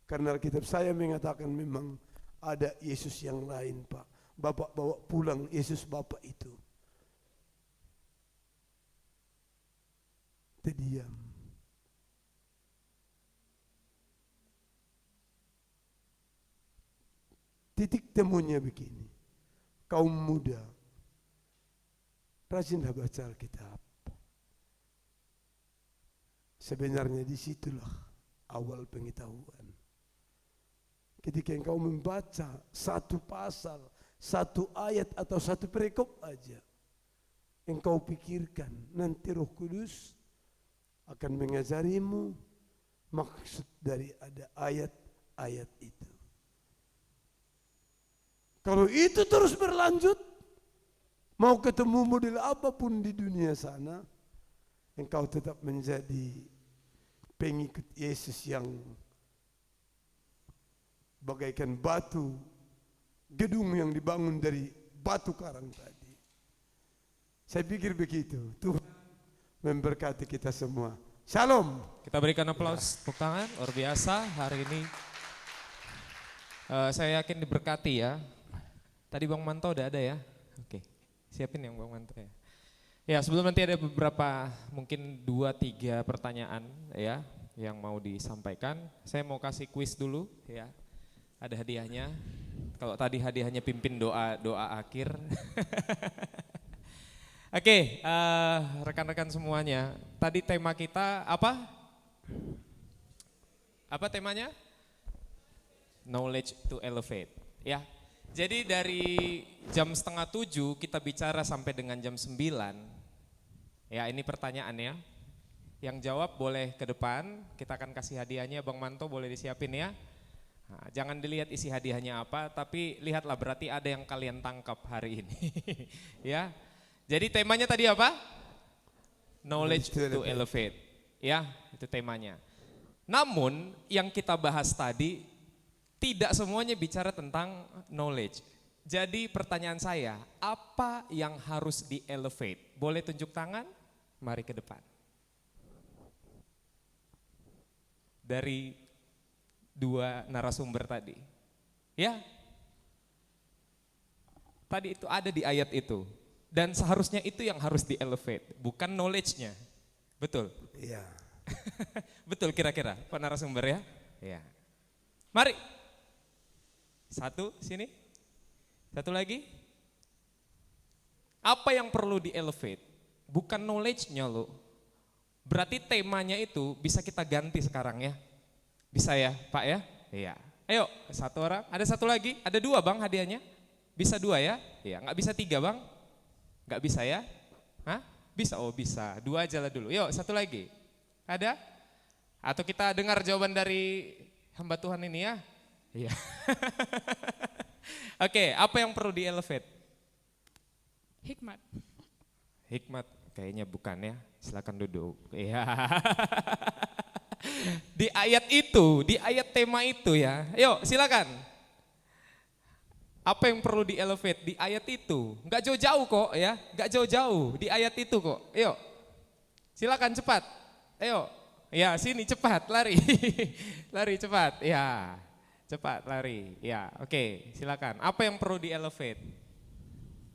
karena Alkitab saya mengatakan memang ada Yesus yang lain Pak. Bapak bawa pulang Yesus Bapak itu. Terdiam. Titik temunya begini, kaum muda, rajinlah baca Alkitab. Sebenarnya disitulah awal pengetahuan. Ketika engkau membaca satu pasal, satu ayat atau satu perikop aja, engkau pikirkan nanti Roh Kudus akan mengajarimu maksud dari ada ayat-ayat itu. Kalau itu terus berlanjut, mau ketemu model apapun di dunia sana, engkau tetap menjadi pengikut Yesus yang bagaikan batu, gedung yang dibangun dari batu karang tadi. Saya pikir begitu. Tuhan memberkati kita semua. Shalom. Kita berikan aplaus, tepuk tangan, luar biasa hari ini. Saya yakin diberkati ya. Tadi Bang Manto udah ada ya? Oke, siapin yang Bang Manto ya. Ya sebelum nanti ada beberapa mungkin 2-3 pertanyaan ya yang mau disampaikan. Saya mau kasih kuis dulu ya. Ada hadiahnya. Kalau tadi hadiahnya pimpin doa akhir. Oke, rekan-rekan semuanya, tadi tema kita apa? Apa temanya? Knowledge to elevate, ya. Jadi dari jam 6:30 kita bicara sampai dengan jam 9, ya ini pertanyaannya. Yang jawab boleh ke depan, kita akan kasih hadiahnya, Bang Manto boleh disiapin ya. Nah, jangan dilihat isi hadiahnya apa, tapi lihatlah berarti ada yang kalian tangkap hari ini, ya. Jadi temanya tadi apa? Knowledge to elevate. Ya, itu temanya. Namun yang kita bahas tadi tidak semuanya bicara tentang knowledge. Jadi pertanyaan saya, apa yang harus di elevate? Boleh tunjuk tangan? Mari ke depan. Dari 2 narasumber tadi. Ya. Tadi itu ada di ayat itu. Dan seharusnya itu yang harus di-elevate, bukan knowledge-nya. Betul? Iya. Betul kira-kira, Pak narasumber ya? Iya. Mari. 1, sini. 1 lagi. Apa yang perlu di-elevate? Bukan knowledge-nya loh. Berarti temanya itu bisa kita ganti sekarang ya. Bisa ya Pak ya? Iya. Ayo 1 orang, ada 1 lagi, ada 2 Bang hadiahnya. Bisa 2 ya? Iya, nggak bisa 3 Bang? Nggak bisa ya? Hah? Bisa? Oh bisa, 2 aja lah dulu. Yuk 1 lagi. Ada? Atau kita dengar jawaban dari hamba Tuhan ini ya? Iya. Oke, apa yang perlu di-elevate? Hikmat. Hikmat, kayaknya bukan ya. Silakan duduk. Iya. Di ayat itu, di ayat tema itu ya. Yuk silakan. Apa yang perlu di-elevate di ayat itu? Enggak jauh-jauh kok ya, enggak jauh-jauh di ayat itu kok. Yuk. Silakan cepat. Ayo. Ya, sini cepat, lari. Lari cepat. Ya. Cepat lari. Ya, oke, silakan. Apa yang perlu di-elevate?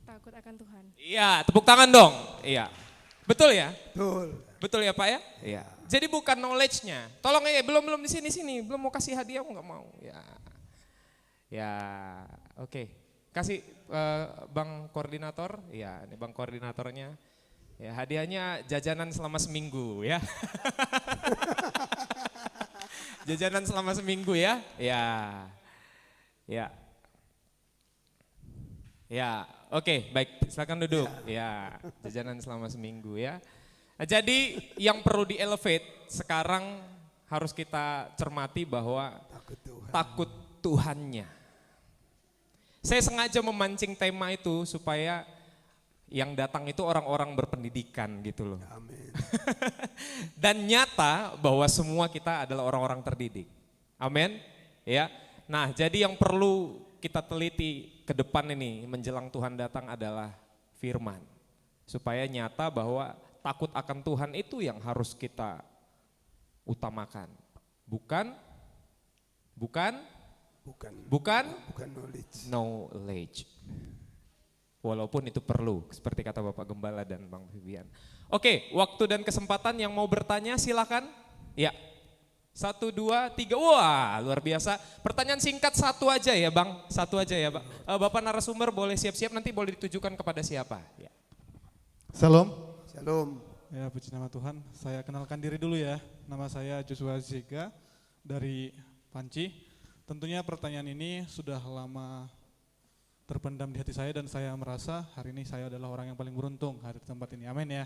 Takut akan Tuhan. Iya, tepuk tangan dong. Iya. Betul ya? Betul. Betul ya Pak ya? Iya. Jadi bukan knowledge-nya. Tolong belum di sini, belum mau kasih hadiah aku nggak mau. Ya. Ya, oke. Kasih Bang Koordinator. Ya, ini Bang Koordinatornya. Ya, hadiahnya jajanan selama seminggu ya. Jajanan selama seminggu ya. Ya. Ya. Ya, oke, baik. Silakan duduk. Ya, jajanan selama seminggu ya. Nah, jadi yang perlu di-elevate sekarang harus kita cermati bahwa takut Tuhannya. Saya sengaja memancing tema itu supaya yang datang itu orang-orang berpendidikan gitu loh. Amin. Dan nyata bahwa semua kita adalah orang-orang terdidik. Amin. Ya. Nah, jadi yang perlu kita teliti ke depan ini menjelang Tuhan datang adalah firman. Supaya nyata bahwa takut akan Tuhan itu yang harus kita utamakan. Bukan knowledge. Walaupun itu perlu, seperti kata Bapak Gembala dan Bang Vivian. Oke, waktu dan kesempatan yang mau bertanya silakan. Ya, 1, 2, 3, wah luar biasa. Pertanyaan singkat satu aja ya Bang, satu aja ya Bang. Bapak narasumber boleh siap-siap, nanti boleh ditujukan kepada siapa. Ya. Salam. Shalom. Ya, puji nama Tuhan. Saya kenalkan diri dulu ya. Nama saya Joshua Zika dari Panci. Tentunya pertanyaan ini sudah lama terpendam di hati saya dan saya merasa hari ini saya adalah orang yang paling beruntung hadir di tempat ini. Amin ya.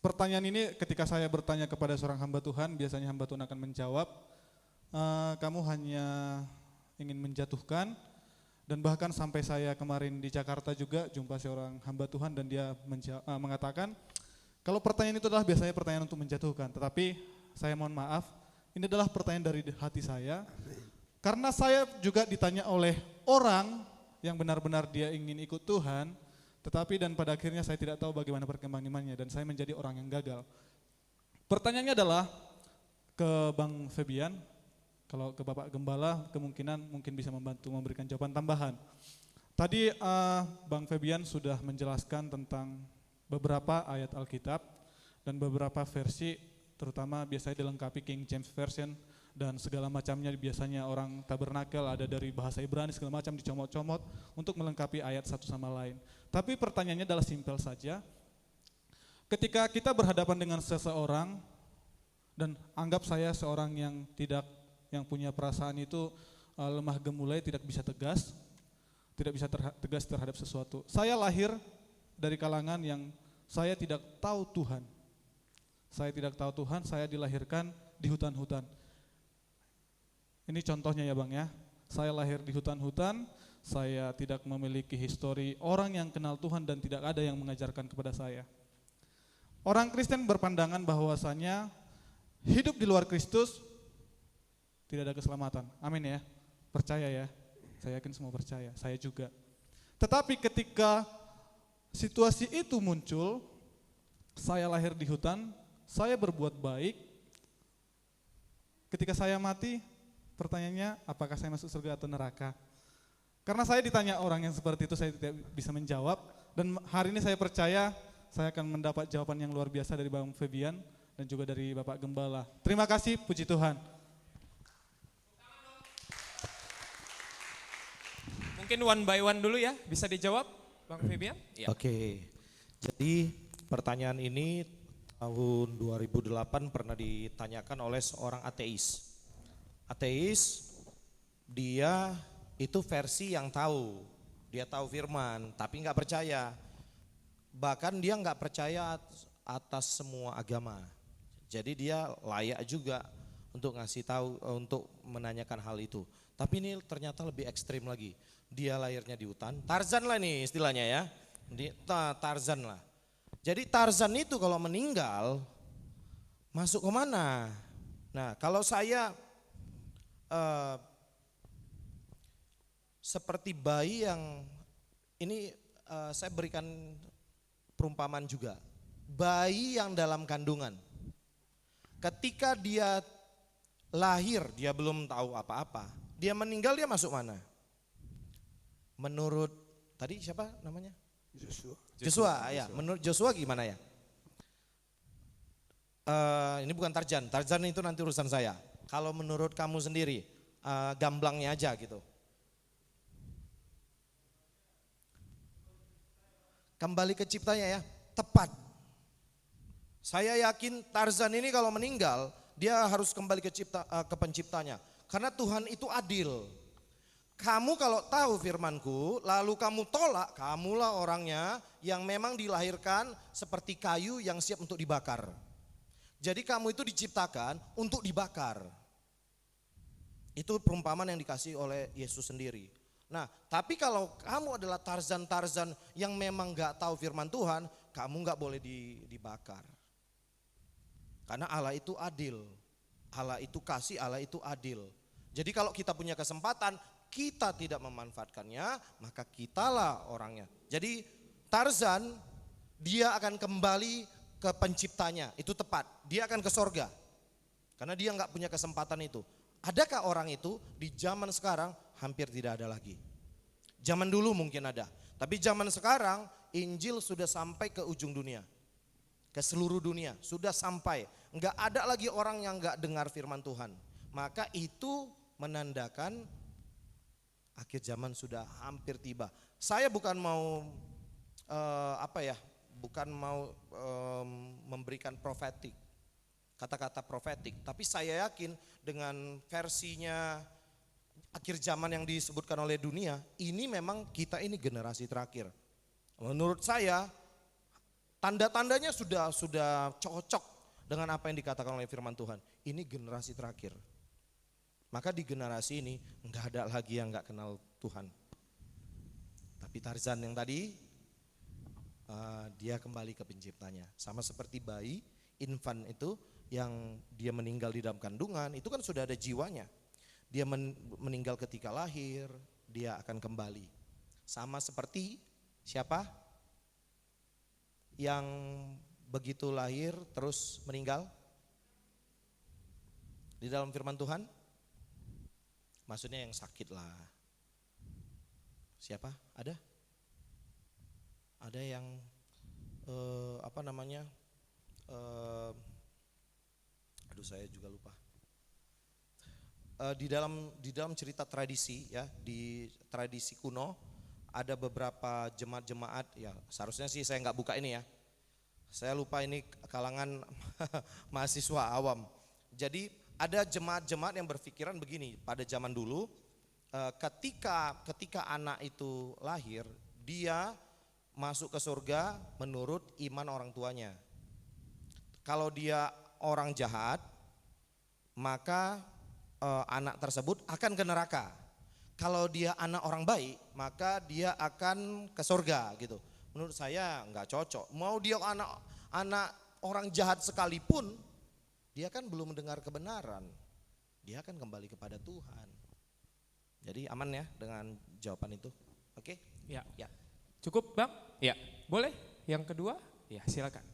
Pertanyaan ini ketika saya bertanya kepada seorang hamba Tuhan, biasanya hamba Tuhan akan menjawab, kamu hanya ingin menjatuhkan, dan bahkan sampai saya kemarin di Jakarta juga jumpa seorang hamba Tuhan dan dia mengatakan, kalau pertanyaan itu adalah biasanya pertanyaan untuk menjatuhkan, tetapi saya mohon maaf, ini adalah pertanyaan dari hati saya. Karena saya juga ditanya oleh orang yang benar-benar dia ingin ikut Tuhan, tetapi dan pada akhirnya saya tidak tahu bagaimana perkembangan imannya dan saya menjadi orang yang gagal. Pertanyaannya adalah ke Bang Febian, kalau ke Bapak Gembala kemungkinan mungkin bisa membantu memberikan jawaban tambahan. Tadi Bang Febian sudah menjelaskan tentang beberapa ayat Alkitab dan beberapa versi, terutama biasanya dilengkapi King James Version, dan segala macamnya biasanya orang tabernakel ada dari bahasa Ibrani segala macam dicomot-comot untuk melengkapi ayat satu sama lain. Tapi pertanyaannya adalah simpel saja. Ketika kita berhadapan dengan seseorang dan anggap saya seorang yang punya perasaan itu lemah gemulai, tidak bisa tegas, tegas terhadap sesuatu. Saya lahir dari kalangan yang saya tidak tahu Tuhan. Saya tidak tahu Tuhan, saya dilahirkan di hutan-hutan. Ini contohnya ya Bang ya, saya lahir di hutan-hutan, saya tidak memiliki histori orang yang kenal Tuhan dan tidak ada yang mengajarkan kepada saya. Orang Kristen berpandangan bahwasanya hidup di luar Kristus tidak ada keselamatan, amin ya, percaya ya, saya yakin semua percaya, saya juga. Tetapi ketika situasi itu muncul, saya lahir di hutan, saya berbuat baik, ketika saya mati, pertanyaannya, apakah saya masuk surga atau neraka? Karena saya ditanya orang yang seperti itu, saya tidak bisa menjawab. Dan hari ini saya percaya, saya akan mendapat jawaban yang luar biasa dari Bang Febian dan juga dari Bapak Gembala. Terima kasih, puji Tuhan. Mungkin one by one dulu ya, bisa dijawab Bang Febian? Ya. Oke, jadi pertanyaan ini tahun 2008 pernah ditanyakan oleh seorang ateis. Ateis, dia itu versi yang tahu, dia tahu firman, tapi nggak percaya. Bahkan dia nggak percaya atas semua agama. Jadi dia layak juga untuk ngasih tahu, untuk menanyakan hal itu. Tapi ini ternyata lebih ekstrim lagi. Dia lahirnya di hutan, Tarzan lah nih istilahnya ya, Tarzan lah. Jadi Tarzan itu kalau meninggal, masuk ke mana? Nah kalau saya seperti bayi yang ini saya berikan perumpamaan juga. Bayi yang dalam kandungan, ketika dia lahir, dia belum tahu apa-apa. Dia meninggal, dia masuk mana? Menurut tadi siapa namanya? Joshua, ya. Menurut Joshua gimana ya? Ini bukan Tarzan. Tarzan itu nanti urusan saya. Kalau menurut kamu sendiri, gamblangnya aja gitu. Kembali ke ciptanya ya, tepat. Saya yakin Tarzan ini kalau meninggal, dia harus kembali ke penciptanya. Karena Tuhan itu adil. Kamu kalau tahu firmanku, lalu kamu tolak, kamulah orangnya yang memang dilahirkan seperti kayu yang siap untuk dibakar. Jadi kamu itu diciptakan untuk dibakar. Itu perumpamaan yang dikasih oleh Yesus sendiri. Nah, tapi kalau kamu adalah Tarzan-Tarzan yang memang gak tahu firman Tuhan, kamu gak boleh dibakar. Karena Allah itu adil. Allah itu kasih, Allah itu adil. Jadi kalau kita punya kesempatan, kita tidak memanfaatkannya, maka kitalah orangnya. Jadi Tarzan, dia akan kembali ke penciptanya, itu tepat. Dia akan ke sorga, karena dia nggak punya kesempatan itu. Adakah orang itu di zaman sekarang? Hampir tidak ada lagi. Zaman dulu mungkin ada, tapi zaman sekarang Injil sudah sampai ke ujung dunia, ke seluruh dunia, sudah sampai. Nggak ada lagi orang yang nggak dengar firman Tuhan. Maka itu menandakan akhir zaman sudah hampir tiba. Saya bukan mau bukan mau memberikan profetik, kata-kata profetik, tapi saya yakin dengan versinya akhir zaman yang disebutkan oleh dunia, ini memang kita ini generasi terakhir. Menurut saya tanda-tandanya sudah cocok dengan apa yang dikatakan oleh firman Tuhan. Ini generasi terakhir. Maka di generasi ini enggak ada lagi yang enggak kenal Tuhan. Tapi Tarzan yang tadi, dia kembali ke penciptanya. Sama seperti bayi, infant itu yang dia meninggal di dalam kandungan, itu kan sudah ada jiwanya. Dia meninggal ketika lahir, dia akan kembali. Sama seperti siapa? Yang begitu lahir terus meninggal? Di dalam firman Tuhan? Maksudnya yang sakit lah. Siapa? Ada? Ada yang aduh saya juga lupa. Di dalam cerita tradisi ya, di tradisi kuno ada beberapa jemaat-jemaat ya, seharusnya sih saya nggak buka ini ya. Saya lupa ini kalangan mahasiswa awam. Jadi ada jemaat-jemaat yang berpikiran begini, pada zaman dulu ketika anak itu lahir, dia masuk ke surga menurut iman orang tuanya. Kalau dia orang jahat, maka anak tersebut akan ke neraka. Kalau dia anak orang baik, maka dia akan ke surga gitu. Menurut saya nggak cocok. Mau dia anak orang jahat sekalipun, dia kan belum mendengar kebenaran. Dia akan kembali kepada Tuhan. Jadi aman ya dengan jawaban itu. Oke? Ya. Cukup Bang? Ya. Boleh? Yang kedua? Ya, silakan.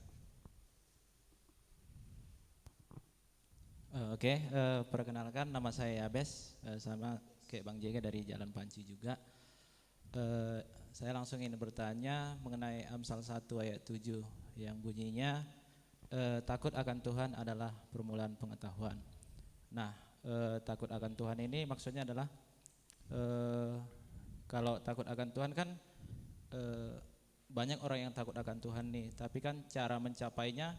Perkenalkan nama saya Abes, sama kayak Bang Jega dari Jalan Panci juga. Saya langsung ingin bertanya mengenai Amsal 1 ayat 7 yang bunyinya takut akan Tuhan adalah permulaan pengetahuan. Nah, takut akan Tuhan ini maksudnya adalah kalau takut akan Tuhan kan banyak orang yang takut akan Tuhan nih, tapi kan cara mencapainya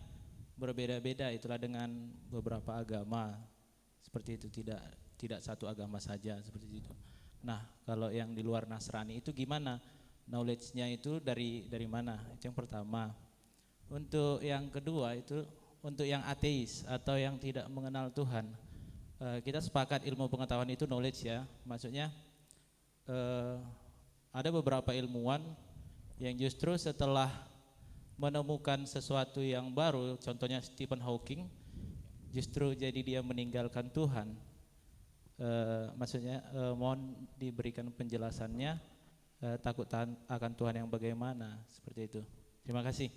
berbeda-beda, itulah dengan beberapa agama. Seperti itu, tidak satu agama saja seperti itu. Nah, kalau yang di luar Nasrani itu gimana? Knowledge-nya itu dari mana? Itu yang pertama. Untuk yang kedua itu untuk yang ateis atau yang tidak mengenal Tuhan. Kita sepakat ilmu pengetahuan itu knowledge ya. Maksudnya ada beberapa ilmuwan yang justru setelah menemukan sesuatu yang baru, contohnya Stephen Hawking, justru jadi dia meninggalkan Tuhan. Maksudnya mohon diberikan penjelasannya, takut akan Tuhan yang bagaimana, seperti itu. Terima kasih.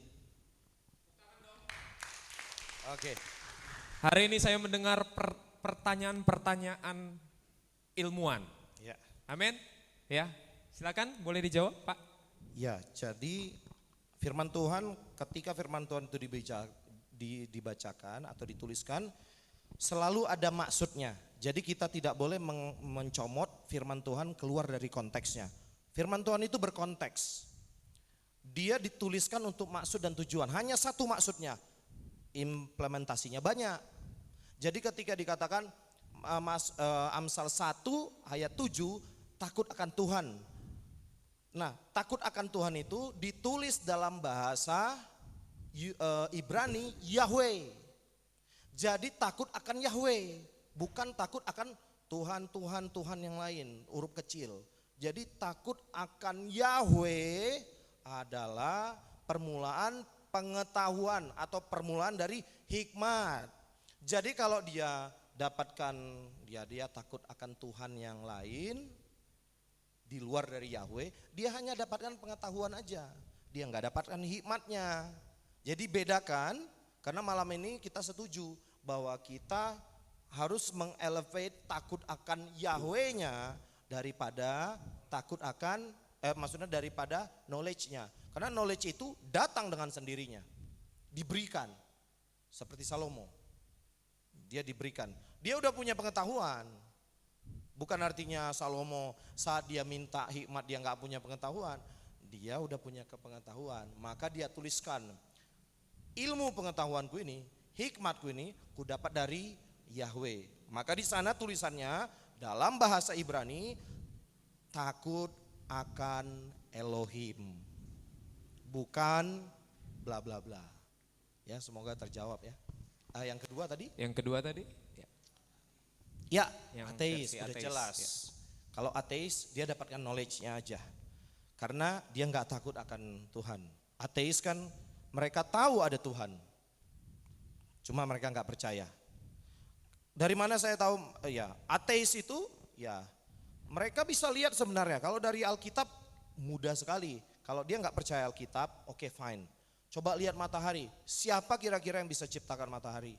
Oke. Hari ini saya mendengar pertanyaan-pertanyaan ilmuwan. Ya. Amin. Ya, silakan boleh dijawab, Pak. Ya, jadi firman Tuhan, ketika firman Tuhan itu dibacakan atau dituliskan, selalu ada maksudnya. Jadi kita tidak boleh mencomot firman Tuhan keluar dari konteksnya. Firman Tuhan itu berkonteks. Dia dituliskan untuk maksud dan tujuan. Hanya satu maksudnya. Implementasinya banyak. Jadi ketika dikatakan Amsal 1 ayat 7, takut akan Tuhan. Nah, takut akan Tuhan itu ditulis dalam bahasa Ibrani Yahweh. Jadi takut akan Yahweh, bukan takut akan Tuhan yang lain, huruf kecil. Jadi takut akan Yahweh adalah permulaan pengetahuan atau permulaan dari hikmat. Jadi kalau dia dapatkan, dia takut akan Tuhan yang lain di luar dari Yahweh, dia hanya dapatkan pengetahuan aja. Dia nggak dapatkan hikmatnya. Jadi bedakan, karena malam ini kita setuju bahwa kita harus mengelevate takut akan Yahweh-nya daripada takut akan maksudnya daripada knowledge-nya. Karena knowledge itu datang dengan sendirinya. Diberikan. Seperti Salomo. Dia diberikan. Dia udah punya pengetahuan. Bukan artinya Salomo saat dia minta hikmat dia nggak punya pengetahuan. Dia udah punya kepengetahuan. Maka dia tuliskan, ilmu pengetahuanku ini, hikmatku ini, ku dapat dari Yahweh. Maka di sana tulisannya dalam bahasa Ibrani, takut akan Elohim. Bukan bla bla bla. Ya, semoga terjawab ya. Yang kedua tadi? Yang kedua tadi? Ya. Ya, Yang ateis, versi udah ateis, jelas. ya. Kalau ateis dia dapatkan knowledge-nya aja. Karena dia nggak takut akan Tuhan. Ateis kan mereka tahu ada Tuhan. Cuma mereka nggak percaya. Dari mana saya tahu? Ya, ateis itu ya mereka bisa lihat sebenarnya. Kalau dari Alkitab mudah sekali. Kalau dia nggak percaya Alkitab, oke, fine. Coba lihat matahari. Siapa kira-kira yang bisa ciptakan matahari?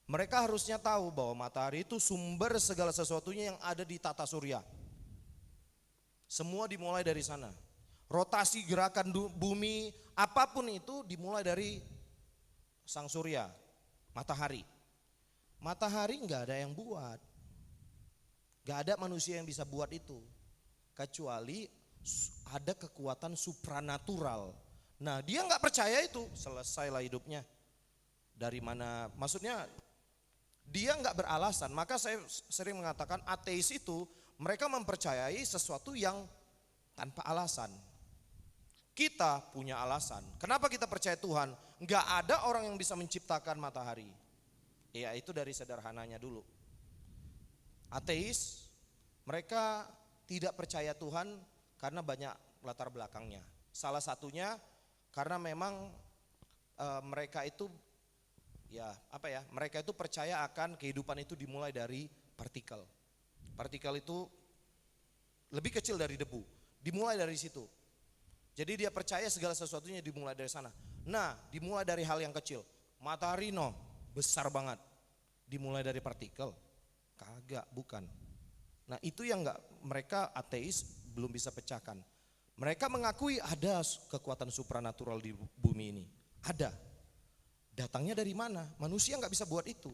Mereka harusnya tahu bahwa matahari itu sumber segala sesuatunya yang ada di tata surya. Semua dimulai dari sana. Rotasi gerakan bumi, apapun itu dimulai dari sang surya, matahari. Matahari nggak ada yang buat. Nggak ada manusia yang bisa buat itu. Kecuali ada kekuatan supranatural. Nah, dia nggak percaya itu, selesailah hidupnya. Dari mana? Maksudnya dia nggak beralasan. Maka saya sering mengatakan ateis itu mereka mempercayai sesuatu yang tanpa alasan. Kita punya alasan. Kenapa kita percaya Tuhan? Nggak ada orang yang bisa menciptakan matahari. Ya, itu dari sederhananya dulu. Ateis, mereka tidak percaya Tuhan karena banyak latar belakangnya. Salah satunya karena memang mereka itu mereka itu percaya akan kehidupan itu dimulai dari partikel. Partikel itu lebih kecil dari debu, dimulai dari situ. Jadi dia percaya segala sesuatunya dimulai dari sana. Nah, dimulai dari hal yang kecil. Matahari besar banget. Dimulai dari partikel. Kagak, bukan. Nah, itu yang mereka ateis belum bisa pecahkan. Mereka mengakui ada kekuatan supranatural di bumi ini. Ada. Datangnya dari mana? Manusia nggak bisa buat itu.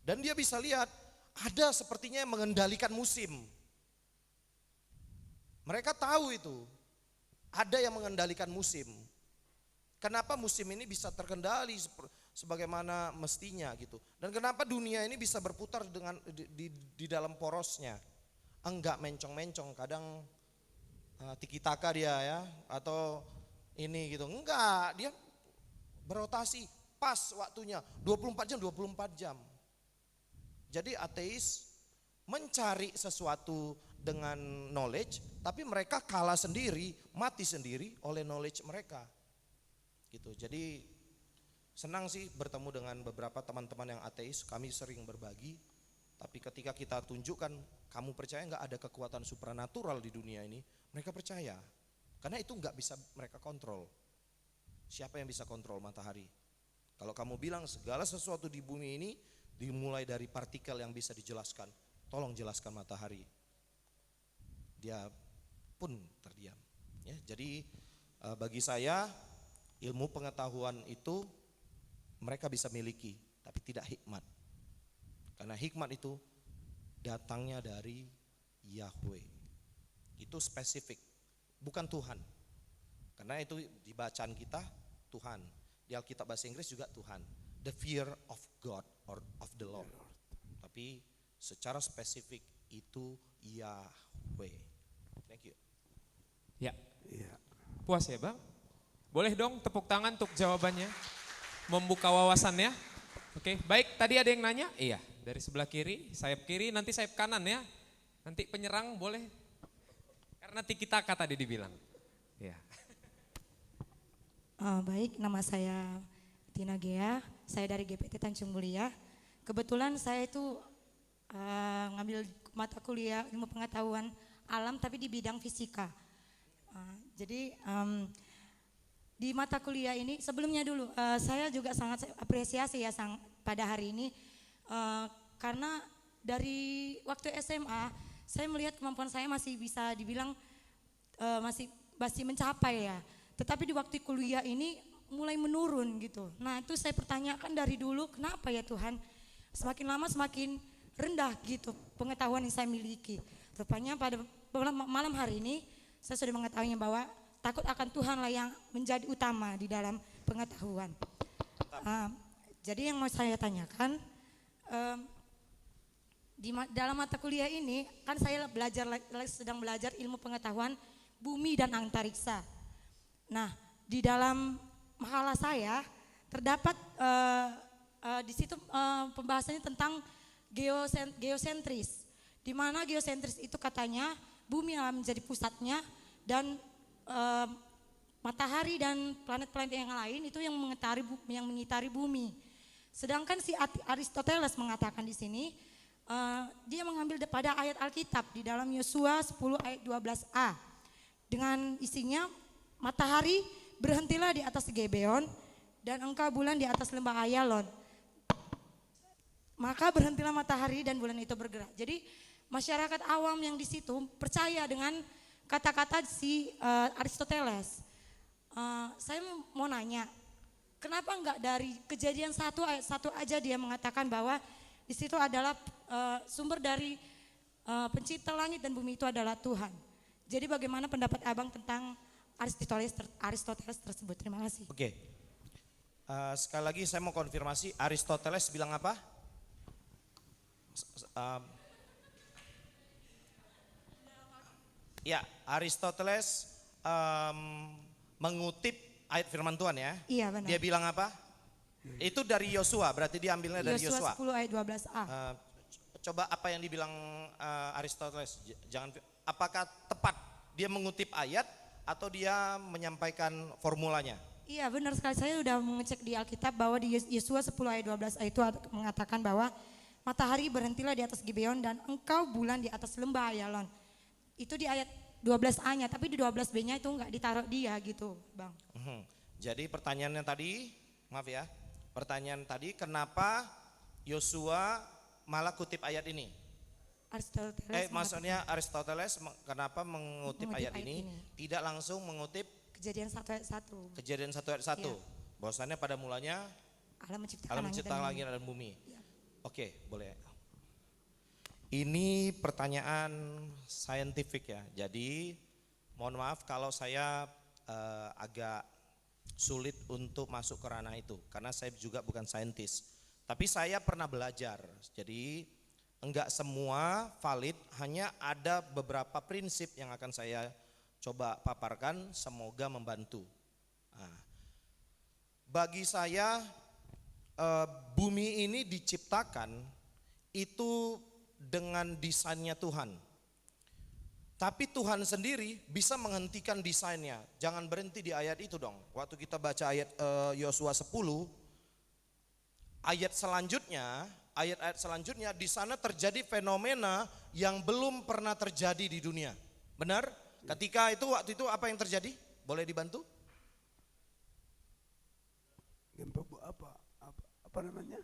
Dan dia bisa lihat ada sepertinya yang mengendalikan musim. Mereka tahu itu. Ada yang mengendalikan musim. Kenapa musim ini bisa terkendali sebagaimana mestinya gitu. Dan kenapa dunia ini bisa berputar dengan di dalam porosnya. Enggak mencong-mencong, kadang tiki-taka dia ya, atau ini gitu. Enggak, dia berotasi pas waktunya, 24 jam, 24 jam. Jadi ateis mencari sesuatu dengan knowledge, tapi mereka kalah sendiri, mati sendiri oleh knowledge mereka. Gitu. Jadi senang sih bertemu dengan beberapa teman-teman yang ateis, kami sering berbagi. Tapi ketika kita tunjukkan, kamu percaya nggak ada kekuatan supranatural di dunia ini? Mereka percaya. Karena itu nggak bisa mereka kontrol. Siapa yang bisa kontrol matahari? Kalau kamu bilang segala sesuatu di bumi ini dimulai dari partikel yang bisa dijelaskan, tolong jelaskan matahari. Dia pun terdiam. Ya, jadi bagi saya ilmu pengetahuan itu mereka bisa miliki, tapi tidak hikmat. Karena hikmat itu datangnya dari Yahweh. Itu spesifik, bukan Tuhan. Karena itu di bacaan kita Tuhan. Di Alkitab bahasa Inggris juga Tuhan. The fear of God or of the Lord. Tapi secara spesifik itu Yahweh. Thank you. Ya, Iya. puas ya Bang? Boleh dong tepuk tangan untuk jawabannya. Membuka wawasannya. Oke, baik tadi ada yang nanya? Iya, dari sebelah kiri, sayap kiri, nanti sayap kanan ya. Nanti penyerang boleh. Karena tiki taka tadi dibilang. Iya. Baik, nama saya Tina Gea, saya dari GPT Tanjung Mulia. Kebetulan saya itu ngambil mata kuliah ilmu pengetahuan alam tapi di bidang fisika. Jadi di mata kuliah ini sebelumnya dulu saya juga sangat apresiasi ya pada hari ini karena dari waktu SMA saya melihat kemampuan saya masih bisa dibilang masih mencapai ya. Tetapi di waktu kuliah ini mulai menurun gitu. Nah itu saya pertanyakan dari dulu, kenapa ya Tuhan semakin lama semakin rendah gitu pengetahuan yang saya miliki. Rupanya pada malam hari ini saya sudah mengetahuinya bahwa takut akan Tuhan lah yang menjadi utama di dalam pengetahuan. Jadi yang mau saya tanyakan, dalam mata kuliah ini kan saya sedang belajar ilmu pengetahuan bumi dan antariksa. Nah, di dalam makalah saya terdapat di situ pembahasannya tentang geosentris, di mana geosentris itu katanya bumi yang menjadi pusatnya dan matahari dan planet-planet yang lain itu yang mengitari bumi. Sedangkan si Aristoteles mengatakan di sini dia mengambil pada ayat Alkitab di dalam Yosua 10 ayat 12a dengan isinya matahari berhentilah di atas Gibeon dan engkau bulan di atas lembah Ayalon. Maka berhentilah matahari dan bulan itu bergerak. Jadi masyarakat awam yang di situ percaya dengan kata-kata si Aristoteles. Saya mau nanya, kenapa enggak dari Kejadian 1 ayat 1 aja dia mengatakan bahwa di situ adalah sumber dari pencipta langit dan bumi itu adalah Tuhan. Jadi bagaimana pendapat Abang tentang Aristoteles tersebut? Terima kasih. Oke. Sekali lagi saya mau konfirmasi, Aristoteles bilang apa? Ya, Aristoteles mengutip ayat firman Tuhan ya. Iya benar. Dia bilang apa? Itu dari Yosua, berarti dia ambilnya dari Yosua. 10 ayat 12a. Coba apa yang dibilang Aristoteles? Apakah tepat dia mengutip ayat atau dia menyampaikan formulanya? Iya benar sekali, saya sudah mengecek di Alkitab bahwa di Yosua 10 ayat 12a itu mengatakan bahwa matahari berhentilah di atas Gibeon dan engkau bulan di atas lembah Ayalon. Itu di ayat 12a-nya, tapi di 12b-nya itu enggak ditaruh dia gitu, Bang. Jadi pertanyaannya tadi, maaf ya, pertanyaan tadi kenapa Yosua malah kutip ayat ini? Maksudnya Aristoteles kenapa mengutip ayat ini, tidak langsung mengutip Kejadian 1 ayat 1. Kejadian 1 ayat 1. Iya. Bahwasannya pada mulanya Allah menciptakan langit dan bumi. Iya. Oke, boleh. Ini pertanyaan saintifik ya. Jadi mohon maaf kalau saya agak sulit untuk masuk ke ranah itu karena saya juga bukan saintis. Tapi saya pernah belajar. Jadi enggak semua valid, hanya ada beberapa prinsip yang akan saya coba paparkan, semoga membantu. Nah, bagi saya bumi ini diciptakan itu dengan desainnya Tuhan. Tapi Tuhan sendiri bisa menghentikan desainnya. Jangan berhenti di ayat itu dong. Waktu kita baca ayat Yosua 10, ayat selanjutnya di sana terjadi fenomena yang belum pernah terjadi di dunia. Benar? Ketika itu waktu itu apa yang terjadi? Boleh dibantu? Gempa apa namanya?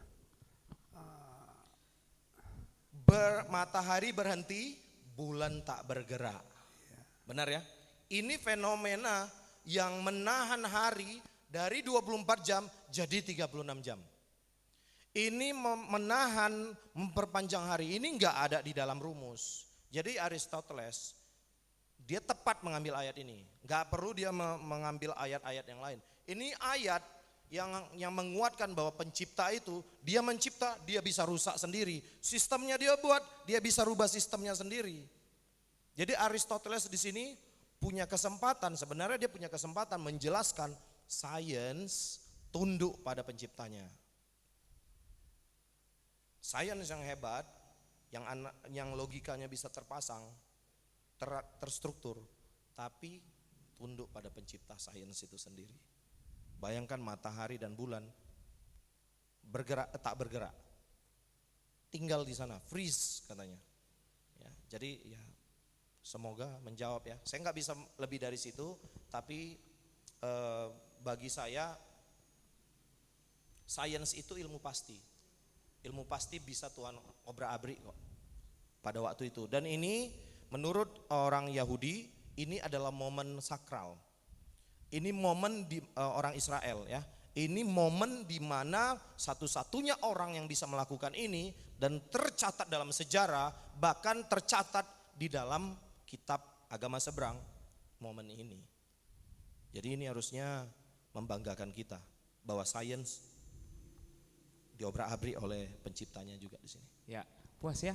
Matahari berhenti, bulan tak bergerak. Benar ya? Ini fenomena yang menahan hari dari 24 jam jadi 36 jam. Ini menahan, memperpanjang hari ini enggak ada di dalam rumus. Jadi Aristoteles dia tepat mengambil ayat ini. Enggak perlu dia mengambil ayat-ayat yang lain. Ini ayat yang menguatkan bahwa pencipta itu, dia mencipta, dia bisa rusak sendiri. Sistemnya dia buat, dia bisa rubah sistemnya sendiri. Jadi Aristoteles di sini punya kesempatan, sebenarnya dia punya kesempatan menjelaskan sains tunduk pada penciptanya. Sains yang hebat, yang logikanya bisa terpasang, terstruktur, tapi tunduk pada pencipta sains itu sendiri. Bayangkan matahari dan bulan tak bergerak, tinggal di sana, freeze katanya. Ya, jadi ya semoga menjawab ya. Saya nggak bisa lebih dari situ, tapi bagi saya sains itu ilmu pasti. Ilmu pasti bisa Tuhan obrak-abrik kok pada waktu itu. Dan ini menurut orang Yahudi ini adalah momen sakral. Ini momen di orang Israel ya. Ini momen di mana satu-satunya orang yang bisa melakukan ini dan tercatat dalam sejarah, bahkan tercatat di dalam kitab agama seberang, momen ini. Jadi ini harusnya membanggakan kita bahwa sains diobrak-abrik oleh penciptanya juga di sini. Ya, puas ya?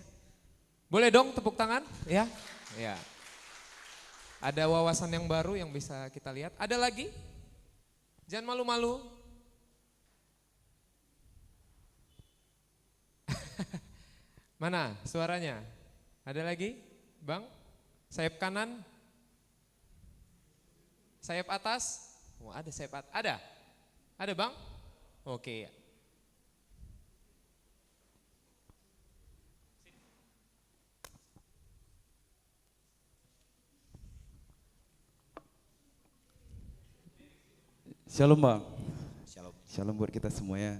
Boleh dong tepuk tangan? Ya. Ya. Ada wawasan yang baru yang bisa kita lihat. Ada lagi? Jangan malu-malu. Mana suaranya? Ada lagi? Bang? Sayap kanan? Sayap atas? Oh, ada sayap atas. Ada? Ada Bang? Oke. Shalom Bang. Shalom. Shalom buat kita semua ya.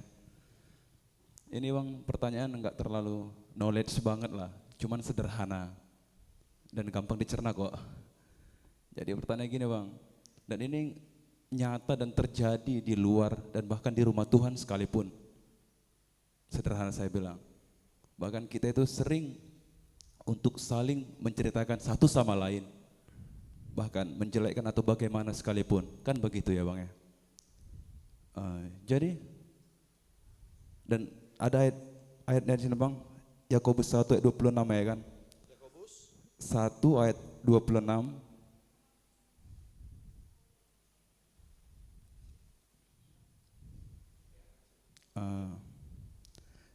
Ini Bang pertanyaan enggak terlalu knowledge banget lah, cuman sederhana dan gampang dicerna kok. Jadi pertanyaan gini Bang, dan ini nyata dan terjadi di luar dan bahkan di rumah Tuhan sekalipun. Sederhana saya bilang, bahkan kita itu sering untuk saling menceritakan satu sama lain, bahkan menjelekkan atau bagaimana sekalipun, kan begitu ya Bang ya. Jadi dan ada ayatnya di sini Bang, Yakobus 1 ayat 26 ya kan. Yakobus 1 ayat 26.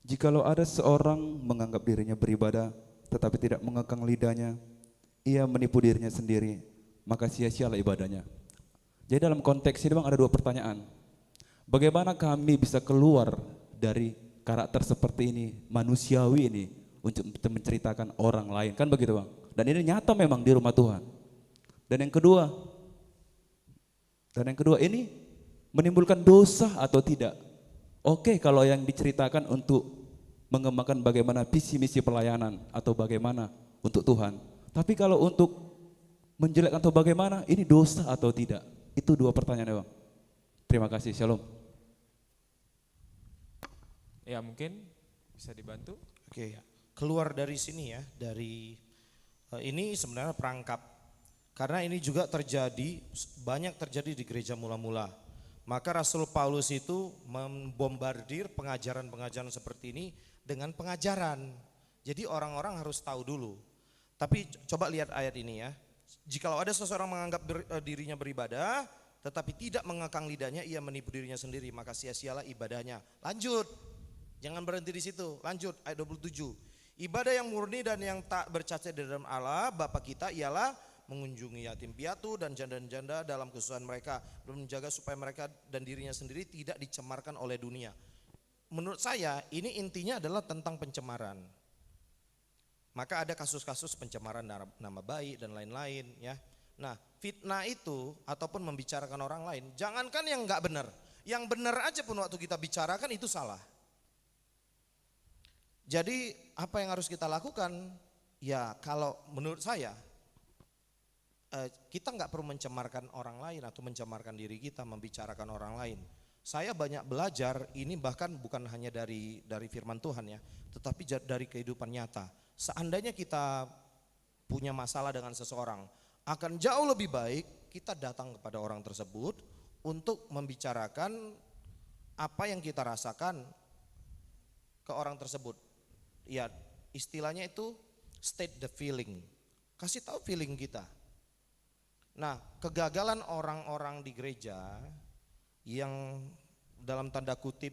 Jikalau ada seorang menganggap dirinya beribadah tetapi tidak mengekang lidahnya, ia menipu dirinya sendiri, maka sia-sialah ibadahnya. Jadi dalam konteks ini Bang ada dua pertanyaan. Bagaimana kami bisa keluar dari karakter seperti ini, manusiawi ini, untuk menceritakan orang lain, kan begitu Bang? Dan ini nyata memang di rumah Tuhan. Dan yang kedua ini menimbulkan dosa atau tidak? Oke, kalau yang diceritakan untuk mengembangkan bagaimana visi misi pelayanan atau bagaimana untuk Tuhan. Tapi kalau untuk menjelekkan atau bagaimana, ini dosa atau tidak? Itu dua pertanyaan Bang. Terima kasih, shalom. Ya mungkin bisa dibantu. Oke, keluar dari sini ya, dari ini sebenarnya perangkap. Karena ini juga banyak terjadi di gereja mula-mula. Maka Rasul Paulus itu membombardir pengajaran-pengajaran seperti ini dengan pengajaran. Jadi orang-orang harus tahu dulu. Tapi coba lihat ayat ini ya. Jikalau ada seseorang menganggap dirinya beribadah, tetapi tidak mengekang lidahnya, ia menipu dirinya sendiri, maka sia-sialah ibadahnya. Lanjut. Jangan berhenti di situ, lanjut ayat 27. Ibadah yang murni dan yang tak bercacat di dalam Allah Bapa kita ialah mengunjungi yatim piatu dan janda-janda dalam kesusahan mereka, dan menjaga supaya mereka dan dirinya sendiri tidak dicemarkan oleh dunia. Menurut saya ini intinya adalah tentang pencemaran. Maka ada kasus-kasus pencemaran nama baik dan lain-lain ya. Nah, fitnah itu ataupun membicarakan orang lain, jangankan yang nggak benar, yang benar aja pun waktu kita bicarakan itu salah. Jadi apa yang harus kita lakukan? Ya kalau menurut saya kita nggak perlu mencemarkan orang lain atau mencemarkan diri kita membicarakan orang lain. Saya banyak belajar ini bahkan bukan hanya dari firman Tuhan ya, tetapi dari kehidupan nyata. Seandainya kita punya masalah dengan seseorang, akan jauh lebih baik kita datang kepada orang tersebut untuk membicarakan apa yang kita rasakan ke orang tersebut. Ya istilahnya itu state the feeling, kasih tahu feeling kita. Nah, kegagalan orang-orang di gereja yang dalam tanda kutip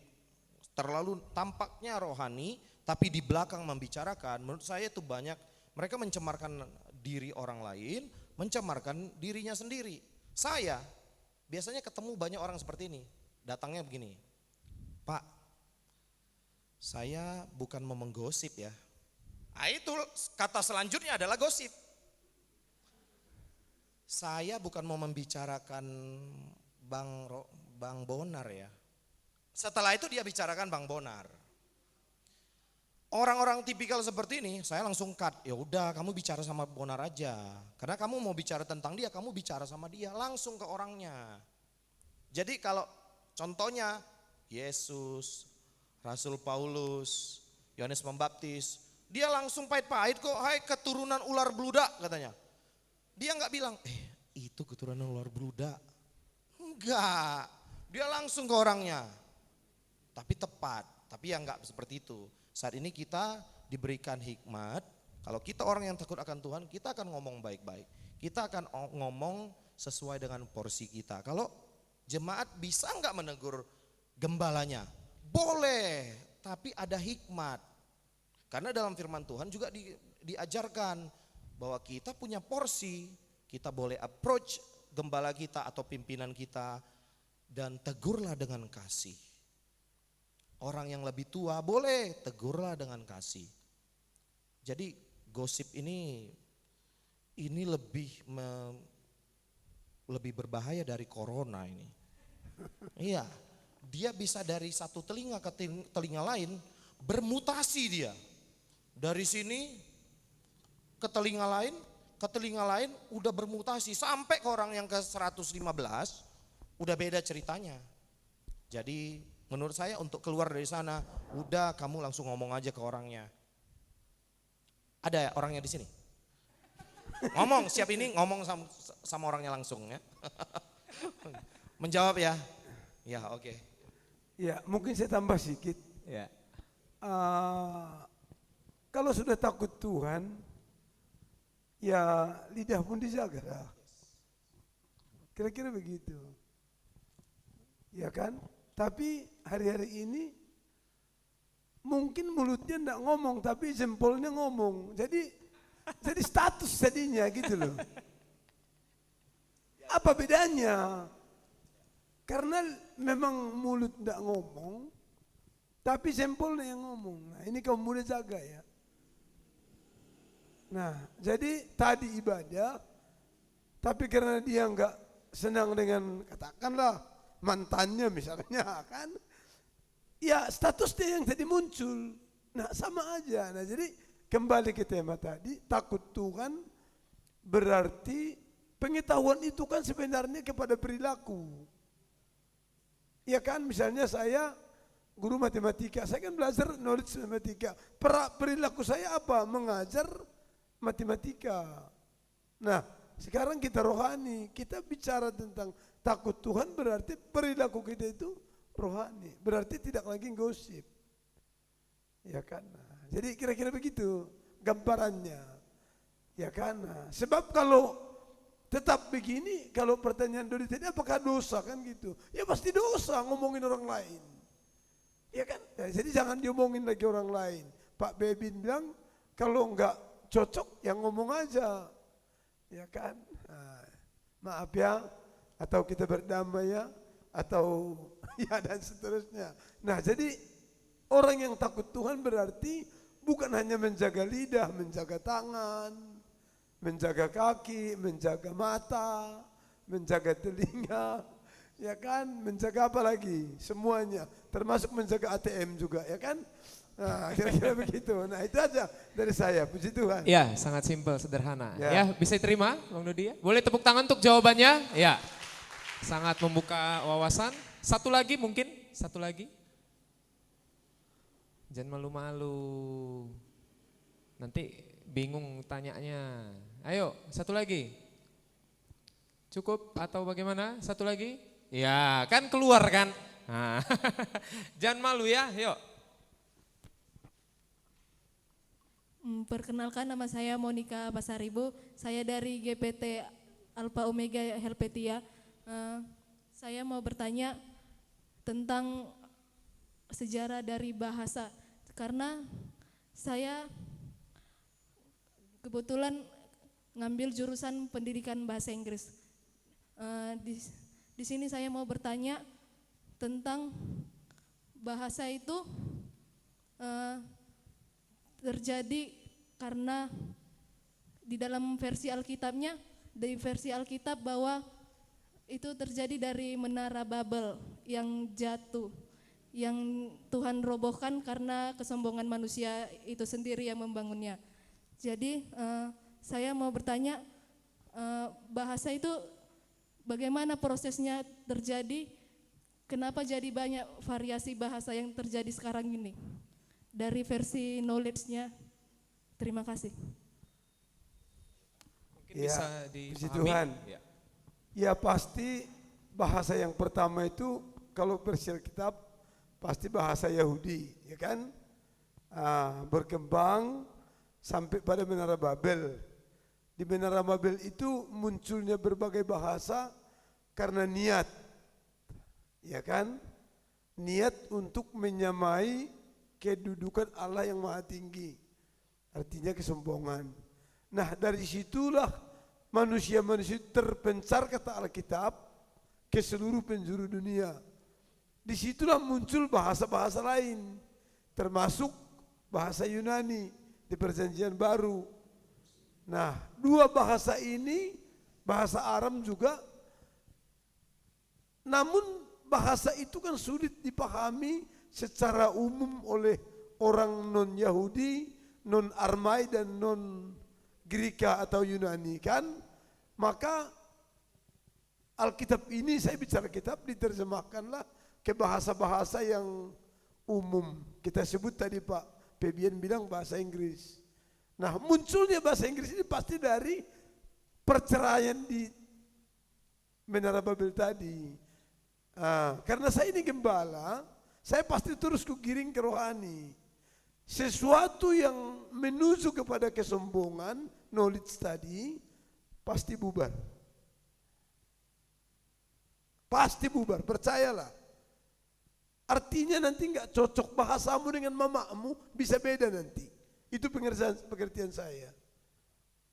terlalu tampaknya rohani tapi di belakang membicarakan, menurut saya itu banyak mereka mencemarkan diri orang lain, mencemarkan dirinya sendiri. Saya biasanya ketemu banyak orang seperti ini, datangnya begini, Pak, saya bukan mau menggosip ya. Nah, itu kata selanjutnya adalah gosip. Saya bukan mau membicarakan Bang Bonar ya. Setelah itu dia bicarakan Bang Bonar. Orang-orang tipikal seperti ini saya langsung cut. Ya udah kamu bicara sama Bonar aja. Karena kamu mau bicara tentang dia, kamu bicara sama dia langsung ke orangnya. Jadi kalau contohnya Yesus, Rasul Paulus, Yohanes Pembaptis, dia langsung pahit-pahit kok, hai keturunan ular beludak katanya. Dia nggak bilang, itu keturunan ular beludak. Enggak, dia langsung ke orangnya. Tapi tepat, tapi ya enggak seperti itu. Saat ini kita diberikan hikmat, kalau kita orang yang takut akan Tuhan, kita akan ngomong baik-baik. Kita akan ngomong sesuai dengan porsi kita. Kalau jemaat bisa enggak menegur gembalanya? Boleh, tapi ada hikmat. Karena dalam firman Tuhan juga diajarkan bahwa kita punya porsi, kita boleh approach gembala kita atau pimpinan kita dan tegurlah dengan kasih. Orang yang lebih tua boleh tegurlah dengan kasih. Jadi gosip ini lebih berbahaya dari corona ini. Iya, dia bisa dari satu telinga ke telinga lain bermutasi dia. Dari sini ke telinga lain udah bermutasi sampai ke orang yang ke 115 udah beda ceritanya. Jadi menurut saya untuk keluar dari sana udah kamu langsung ngomong aja ke orangnya. Ada ya orangnya di sini? Ngomong, siap ini ngomong sama orangnya langsung ya. Menjawab ya? Ya oke. Ya mungkin saya tambah sedikit. Ya. Kalau sudah takut Tuhan, ya lidah pun dijaga lah. Kira-kira begitu. Ya kan? Tapi hari-hari ini mungkin mulutnya enggak ngomong tapi jempolnya ngomong. Jadi status jadinya gitu loh. Apa bedanya? Karena memang mulut enggak ngomong tapi jempolnya yang ngomong. Nah, ini kaum muda jaga ya. Nah, jadi tadi ibadah, tapi karena dia enggak senang dengan katakanlah mantannya misalnya kan, ya status dia yang tadi muncul. Nah sama aja. Nah jadi kembali ke tema tadi, takut Tuhan berarti pengetahuan itu kan sebenarnya kepada perilaku. Ya kan misalnya saya guru matematika, saya kan belajar knowledge matematika. Perilaku saya apa? Mengajar matematika. Nah, sekarang kita rohani, kita bicara tentang takut Tuhan berarti perilaku kita itu rohani, berarti tidak lagi gosip. Ya kan? Nah, jadi kira-kira begitu gambarannya. Ya kan? Nah, sebab kalau tetap begini, kalau pertanyaan Dodi tadi apakah dosa kan gitu? Ya pasti dosa ngomongin orang lain. Ya kan? Ya, jadi jangan diomongin lagi orang lain. Pak Bebin bilang kalau enggak cocok yang ngomong aja. Ya kan? Nah, maaf ya, atau kita berdamai ya, atau ya dan seterusnya. Nah jadi orang yang takut Tuhan berarti bukan hanya menjaga lidah, menjaga tangan, menjaga kaki, menjaga mata, menjaga telinga, ya kan, menjaga apa lagi? Semuanya, termasuk menjaga ATM juga, ya kan? Nah, kira-kira begitu. Nah, itu aja dari saya. Puji Tuhan. Ya, sangat simpel, sederhana. Ya. Ya, bisa diterima, Bang Nudi ya? Boleh tepuk tangan untuk jawabannya? Ya, sangat membuka wawasan. Satu lagi mungkin, satu lagi. Jangan malu-malu. Nanti bingung tanyanya. Ayo, satu lagi. Cukup atau bagaimana? Satu lagi? Ya, kan keluar kan? Nah, jangan malu ya, yuk. Perkenalkan, nama saya Monica Pasaribu. Saya dari GPT Alpha Omega Helvetia. Saya mau bertanya tentang sejarah dari bahasa. Karena saya kebetulan ngambil jurusan pendidikan bahasa Inggris. Di sini saya mau bertanya tentang bahasa itu terjadi karena di dalam versi Alkitabnya, di versi Alkitab bahwa itu terjadi dari menara Babel yang jatuh, yang Tuhan robohkan karena kesombongan manusia itu sendiri yang membangunnya. Jadi saya mau bertanya, bahasa itu bagaimana prosesnya terjadi, kenapa jadi banyak variasi bahasa yang terjadi sekarang ini? Dari versi knowledge-nya, terima kasih. Mungkin Ya, bisa puji dipahami. Tuhan. Ya. Ya pasti bahasa yang pertama itu kalau versi Alkitab pasti bahasa Yahudi, ya kan? Berkembang sampai pada Menara Babel. Di Menara Babel itu munculnya berbagai bahasa karena niat, ya kan? Niat untuk menyamai kedudukan Allah yang maha tinggi, artinya kesombongan. Nah, dari situlah manusia-manusia terpencar, kata Alkitab, ke seluruh penjuru dunia. Disitulah muncul bahasa-bahasa lain, termasuk bahasa Yunani di Perjanjian Baru. Nah, dua bahasa ini, bahasa Aram juga, namun bahasa itu kan sulit dipahami secara umum oleh orang non-Yahudi, non-Armai dan non-Greka atau Yunani kan. Maka Alkitab ini, saya bicara kitab, diterjemahkanlah ke bahasa-bahasa yang umum. Kita sebut tadi Pak Febian bilang bahasa Inggris. Nah, munculnya bahasa Inggris ini pasti dari perceraian di Menara Babel tadi. Karena saya ini gembala, saya pasti terus kugiring ke rohani. Sesuatu yang menuju kepada kesombongan, knowledge tadi, pasti bubar. Pasti bubar, percayalah. Artinya nanti enggak cocok bahasamu dengan mamamu, bisa beda nanti. Itu pengertian saya.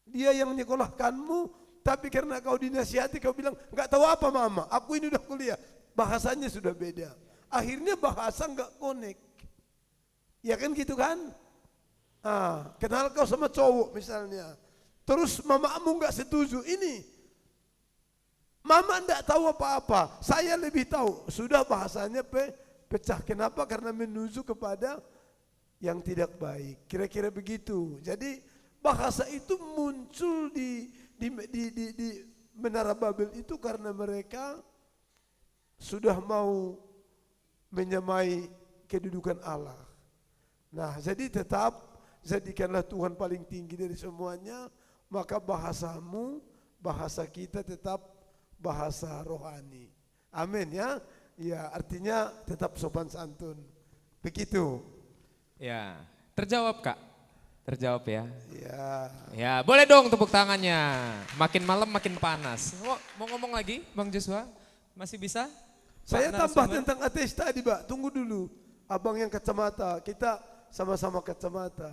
Dia yang menyekolahkanmu, tapi karena kau dinasihati, kau bilang, enggak tahu apa mama, aku ini udah kuliah. Bahasanya sudah beda. Akhirnya bahasa enggak connect. Ya kan gitu kan? Kenal kau sama cowok misalnya. Terus mamamu enggak setuju. Ini mama enggak tahu apa-apa. Saya lebih tahu. Sudah bahasanya pecah. Kenapa? Karena menuju kepada yang tidak baik. Kira-kira begitu. Jadi bahasa itu muncul di Menara Babel itu karena mereka sudah mau menyamai kedudukan Allah. Nah, jadi tetap jadikanlah Tuhan paling tinggi dari semuanya, maka bahasamu, bahasa kita tetap bahasa rohani. Amin ya. Ya, artinya tetap sopan santun. Begitu. Ya, terjawab Kak? Terjawab ya? Ya. Ya, boleh dong tepuk tangannya. Makin malam makin panas. Mau ngomong lagi Bang Joshua? Masih bisa? Saya Pak tambah narasumber? tentang ateis tadi, Pak. Tunggu dulu. Abang yang kacamata, kita sama-sama kacamata.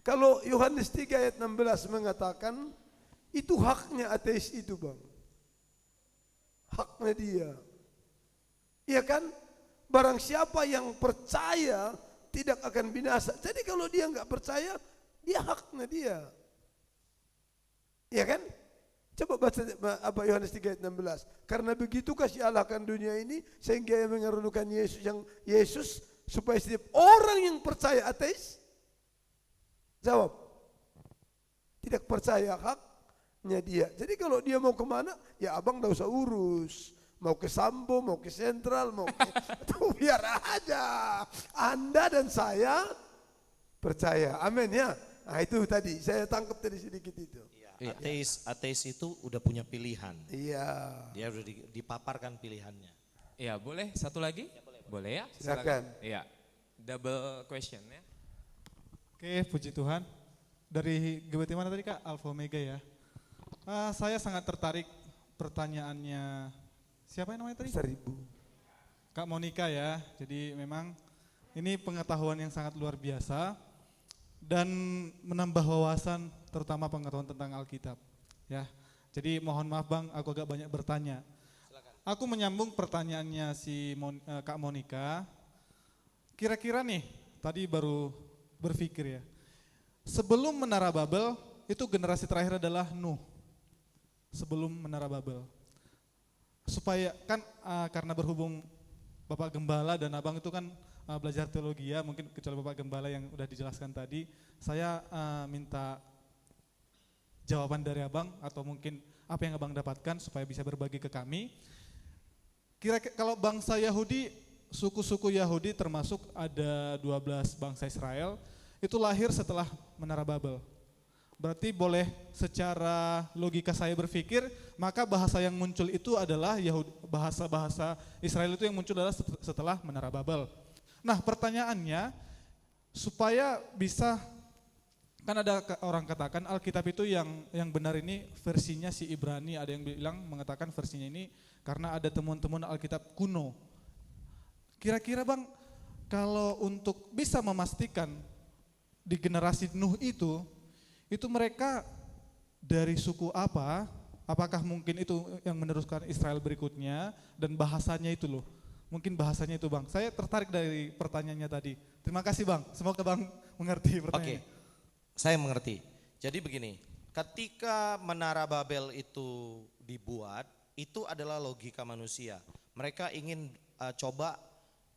Kalau Yohanes 3 ayat 16 mengatakan, itu haknya ateis itu, Bang. Haknya dia. Iya kan? Barang siapa yang percaya tidak akan binasa. Jadi kalau dia enggak percaya, dia haknya dia. Ya kan? Coba baca apa Yohanes 3 ayat 16. Karena begitu kasih Allah akan dunia ini sehingga ia mengaruniakan Yesus supaya setiap orang yang percaya, ateis jawab tidak percaya haknya dia. Jadi kalau dia mau kemana, ya abang enggak usah urus. Mau ke Sambo, mau ke Sentral, mau ke itu biar aja. Anda dan saya percaya. Amin ya. Nah itu tadi saya tangkap tadi sedikit itu. Iya, ateis itu udah punya pilihan. Iya. Dia udah dipaparkan pilihannya. Ya boleh satu lagi? Boleh ya? Silakan. Iya. Double question ya. Oke, puji Tuhan. Dari GBT mana tadi Kak? Alfa Omega ya. Saya sangat tertarik pertanyaannya, siapa yang namanya tadi? 1000. Kak Monica ya. Jadi memang ini pengetahuan yang sangat luar biasa dan menambah wawasan terutama pengetahuan tentang Alkitab. Ya. Jadi mohon maaf Bang, aku agak banyak bertanya. Aku menyambung pertanyaannya Kak Monica. Kira-kira nih, tadi baru berpikir ya. Sebelum Menara Babel, itu generasi terakhir adalah Nuh. Sebelum Menara Babel. Supaya kan karena berhubung Bapak Gembala dan Abang itu kan belajar teologi ya, mungkin kecuali Bapak Gembala yang udah dijelaskan tadi, saya minta jawaban dari Abang atau mungkin apa yang Abang dapatkan supaya bisa berbagi ke kami. Kira-kira kalau bangsa Yahudi, suku-suku Yahudi termasuk ada 12 bangsa Israel, itu lahir setelah Menara Babel. Berarti boleh secara logika saya berpikir, maka bahasa yang muncul itu adalah bahasa-bahasa Israel itu yang muncul adalah setelah Menara Babel. Nah pertanyaannya, supaya bisa, kan ada orang katakan Alkitab itu yang benar ini versinya si Ibrani, ada yang bilang mengatakan versinya ini karena ada temuan-temuan Alkitab kuno. Kira-kira Bang, kalau untuk bisa memastikan di generasi Nuh itu mereka dari suku apa, apakah mungkin itu yang meneruskan Israel berikutnya, dan bahasanya itu loh, mungkin bahasanya itu Bang. Saya tertarik dari pertanyaannya tadi. Terima kasih Bang, semoga Bang mengerti pertanyaannya. Oke. Saya mengerti. Jadi begini, ketika Menara Babel itu dibuat, itu adalah logika manusia. Mereka ingin coba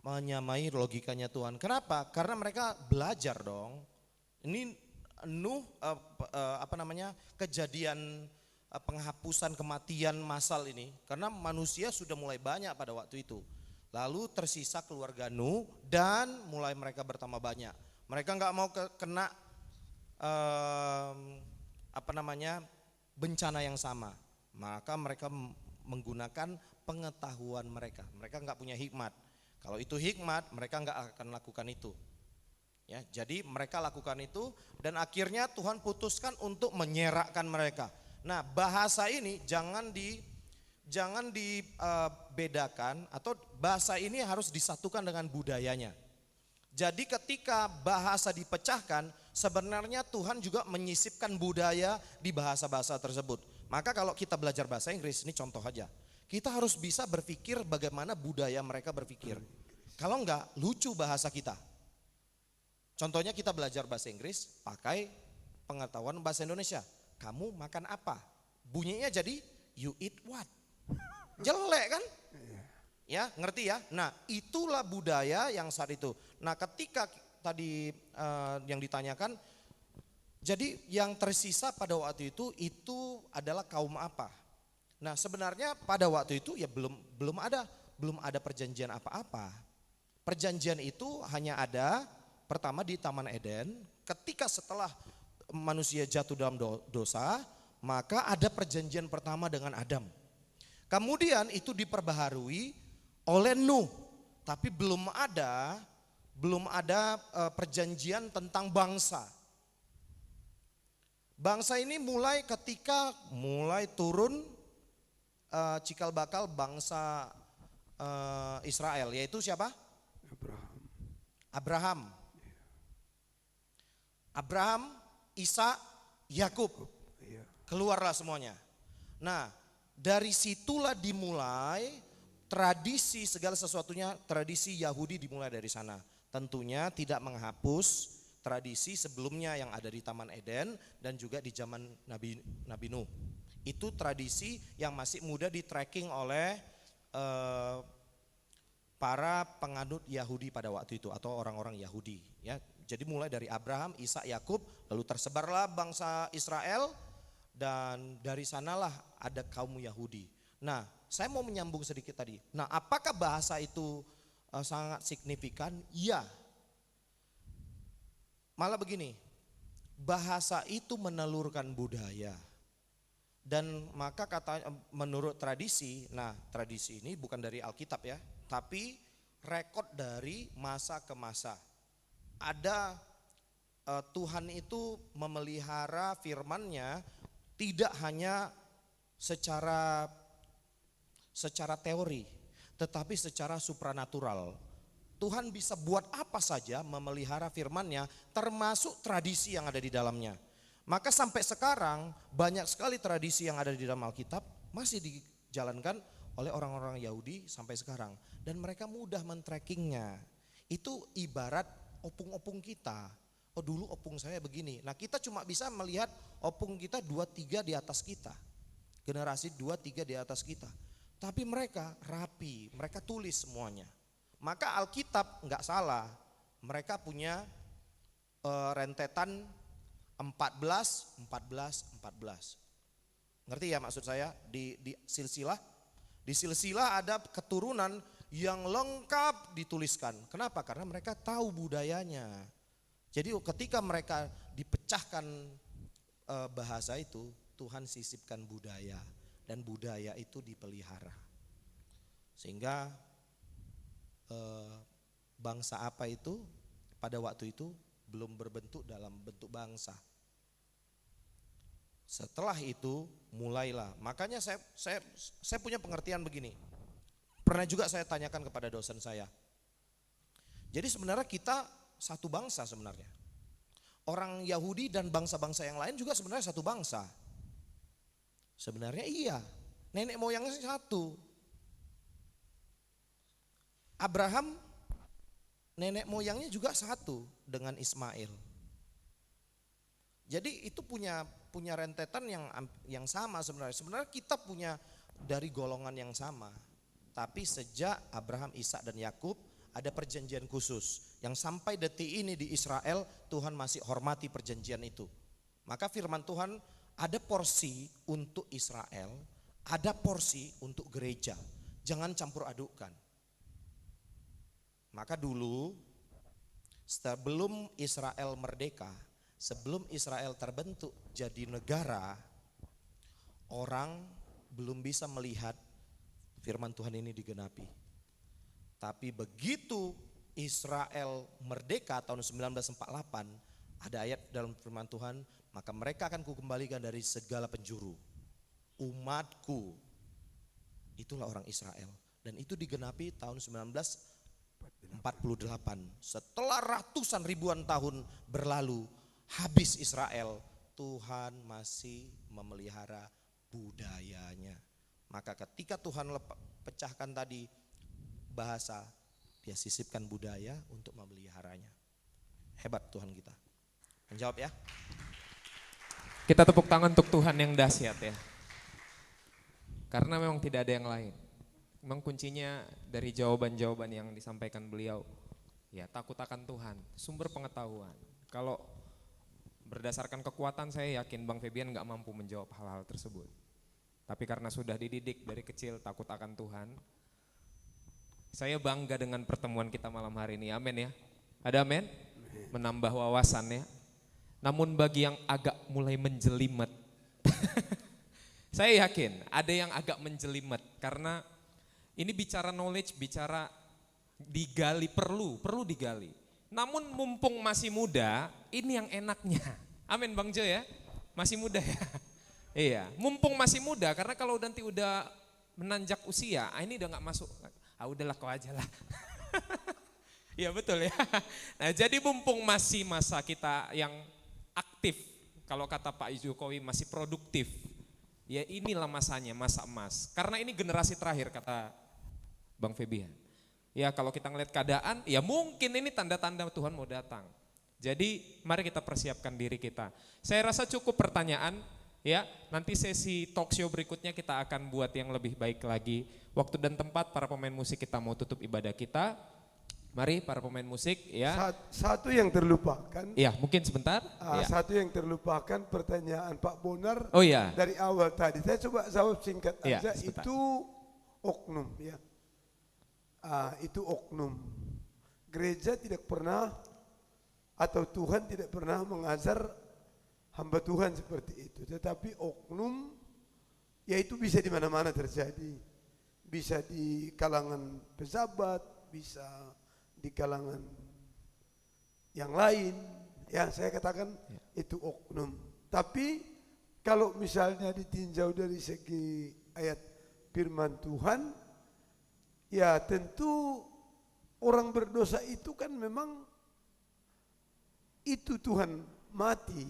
menyamai logikanya Tuhan. Kenapa? Karena mereka belajar dong. Ini Nuh, kejadian penghapusan kematian massal ini. Karena manusia sudah mulai banyak pada waktu itu. Lalu tersisa keluarga Nuh dan mulai mereka bertambah banyak. Mereka nggak mau kena bencana yang sama, maka mereka menggunakan pengetahuan mereka. Mereka nggak punya hikmat. Kalau itu hikmat, mereka nggak akan lakukan itu. Ya, jadi mereka lakukan itu dan akhirnya Tuhan putuskan untuk menyerakkan mereka. Nah, bahasa ini jangan dibedakan atau bahasa ini harus disatukan dengan budayanya. Jadi ketika bahasa dipecahkan, sebenarnya Tuhan juga menyisipkan budaya di bahasa-bahasa tersebut. Maka kalau kita belajar bahasa Inggris, ini contoh aja. Kita harus bisa berpikir bagaimana budaya mereka berpikir. Kalau enggak, lucu bahasa kita. Contohnya kita belajar bahasa Inggris, pakai pengetahuan bahasa Indonesia. Kamu makan apa? Bunyinya jadi, you eat what? Jelek kan? Ya, ngerti ya? Nah, itulah budaya yang saat itu. Nah, ketika tadi yang ditanyakan, jadi yang tersisa pada waktu itu adalah kaum apa? Nah, sebenarnya pada waktu itu ya belum ada perjanjian apa-apa. Perjanjian itu hanya ada pertama di Taman Eden, ketika setelah manusia jatuh dalam dosa, maka ada perjanjian pertama dengan Adam. Kemudian itu diperbaharui oleh Nuh, tapi belum ada perjanjian tentang bangsa. Bangsa ini mulai ketika turun cikal bakal bangsa Israel, yaitu siapa? Abraham, Ishak, Yakub. Keluarlah semuanya. Nah, dari situlah dimulai tradisi segala sesuatunya, tradisi Yahudi dimulai dari sana. Tentunya tidak menghapus tradisi sebelumnya yang ada di Taman Eden dan juga di zaman Nabi Nuh. Itu tradisi yang masih mudah di-tracking oleh para penganut Yahudi pada waktu itu atau orang-orang Yahudi ya. Jadi mulai dari Abraham, Ishak, Yakub, lalu tersebarlah bangsa Israel dan dari sanalah ada kaum Yahudi. Nah, saya mau menyambung sedikit tadi. Nah, apakah bahasa itu sangat signifikan? Iya. Malah begini, bahasa itu menelurkan budaya. Dan maka kata menurut tradisi, nah tradisi ini bukan dari Alkitab ya, tapi rekod dari masa ke masa. Ada Tuhan itu memelihara firman-Nya tidak hanya secara teori, tetapi secara supranatural. Tuhan bisa buat apa saja memelihara firman-Nya, termasuk tradisi yang ada di dalamnya. Maka sampai sekarang banyak sekali tradisi yang ada di dalam Alkitab masih dijalankan oleh orang-orang Yahudi sampai sekarang. Dan mereka mudah men-trackingnya. Itu ibarat opung-opung kita. Oh dulu opung saya begini. Nah kita cuma bisa melihat opung kita 2-3 di atas kita. Generasi 2-3 di atas kita. Tapi mereka rapi, mereka tulis semuanya. Maka Alkitab enggak salah. Mereka punya rentetan 14. Ngerti ya maksud saya? Di silsilah. Di silsilah ada keturunan yang lengkap dituliskan. Kenapa? Karena mereka tahu budayanya. Jadi ketika mereka dipecahkan bahasa itu, Tuhan sisipkan budaya. Dan budaya itu dipelihara. Sehingga bangsa apa itu pada waktu itu belum berbentuk dalam bentuk bangsa. Setelah itu mulailah, makanya saya punya pengertian begini. Pernah juga saya tanyakan kepada dosen saya. Jadi sebenarnya kita satu bangsa sebenarnya. Orang Yahudi dan bangsa-bangsa yang lain juga sebenarnya satu bangsa. Sebenarnya iya, nenek moyangnya satu. Abraham nenek moyangnya juga satu dengan Ismail. Jadi itu punya rentetan yang sama sebenarnya. Sebenarnya kita punya dari golongan yang sama. Tapi sejak Abraham, Ishak dan Yakub ada perjanjian khusus yang sampai detik ini di Israel Tuhan masih hormati perjanjian itu. Maka firman Tuhan ada porsi untuk Israel, ada porsi untuk gereja. Jangan campur adukkan. Maka dulu sebelum Israel merdeka, sebelum Israel terbentuk jadi negara, orang belum bisa melihat firman Tuhan ini digenapi. Tapi begitu Israel merdeka tahun 1948, ada ayat dalam firman Tuhan, maka mereka akan kukembalikan dari segala penjuru. Umatku, itulah orang Israel. Dan itu digenapi tahun 1948. Setelah ratusan ribuan tahun berlalu, habis Israel, Tuhan masih memelihara budayanya. Maka ketika Tuhan pecahkan tadi bahasa, dia sisipkan budaya untuk memeliharanya. Hebat Tuhan kita. Menjawab ya. Kita tepuk tangan untuk Tuhan yang dahsyat ya. Karena memang tidak ada yang lain. Memang kuncinya dari jawaban-jawaban yang disampaikan beliau. Ya takut akan Tuhan, sumber pengetahuan. Kalau berdasarkan kekuatan saya yakin Bang Febian gak mampu menjawab hal-hal tersebut. Tapi karena sudah dididik dari kecil takut akan Tuhan, saya bangga dengan pertemuan kita malam hari ini, amin ya. Ada amin? Menambah wawasan ya. Namun bagi yang agak mulai menjelimet, saya yakin ada yang agak menjelimet karena ini bicara knowledge, bicara digali, perlu digali. Namun mumpung masih muda, ini yang enaknya. Amin Bang Jo ya, masih muda ya. Iya, mumpung masih muda karena kalau nanti udah menanjak usia, ini udah gak masuk. Udahlah kau aja lah. Iya betul ya. Nah jadi mumpung masih masa kita yang aktif, kalau kata Pak Jokowi masih produktif. Ya inilah masanya, masa emas. Karena ini generasi terakhir kata Bang Febian. Ya kalau kita ngeliat keadaan, ya mungkin ini tanda-tanda Tuhan mau datang. Jadi mari kita persiapkan diri kita. Saya rasa cukup pertanyaan ya. Nanti sesi talk show berikutnya kita akan buat yang lebih baik lagi. Waktu dan tempat para pemain musik kita mau tutup ibadah kita. Mari para pemain musik ya. Satu yang terlupakan. Iya, mungkin sebentar. Ya. Satu yang terlupakan pertanyaan Pak Bonar Oh iya. dari awal tadi. Saya coba jawab singkat Iya, aja. sebentar. Itu oknum ya. Itu oknum. Gereja tidak pernah atau Tuhan tidak pernah mengajar hamba Tuhan seperti itu. Tetapi oknum yaitu bisa di mana-mana terjadi. Bisa di kalangan pejabat, bisa di kalangan yang lain. Ya, saya katakan itu oknum. Tapi kalau misalnya ditinjau dari segi ayat firman Tuhan, ya tentu orang berdosa itu kan memang itu Tuhan mati.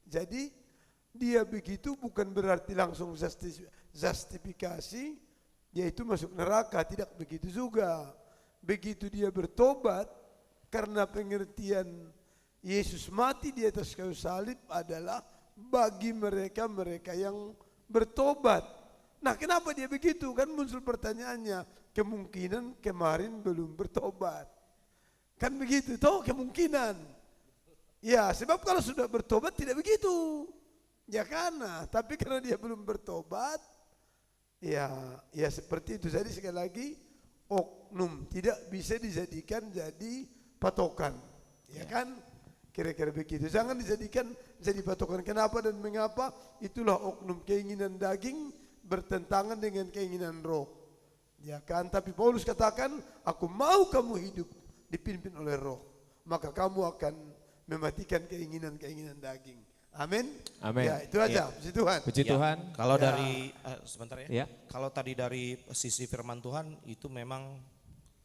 Jadi dia begitu bukan berarti langsung justifikasi, yaitu masuk neraka, tidak begitu juga. Begitu dia bertobat, karena pengertian Yesus mati di atas kayu salib adalah bagi mereka yang bertobat. Nah, kenapa dia begitu? Kan muncul pertanyaannya, kemungkinan kemarin belum bertobat. Kan begitu, toh kemungkinan. Ya, sebab kalau sudah bertobat tidak begitu. Ya karena, tapi karena dia belum bertobat, ya seperti itu. Jadi sekali lagi, oknum tidak bisa dijadikan jadi patokan. Ya kan? Kira-kira begitu. Jangan dijadikan jadi patokan. Kenapa dan mengapa? Itulah oknum, keinginan daging bertentangan dengan keinginan roh. Ya kan? Tapi Paulus katakan, aku mau kamu hidup dipimpin oleh roh. Maka kamu akan mematikan keinginan-keinginan daging. Amin. Amin. Ya, itu aja. Puji Tuhan. Puji Tuhan. Kalau dari sebentar Ya. Kalau tadi dari sisi firman Tuhan itu memang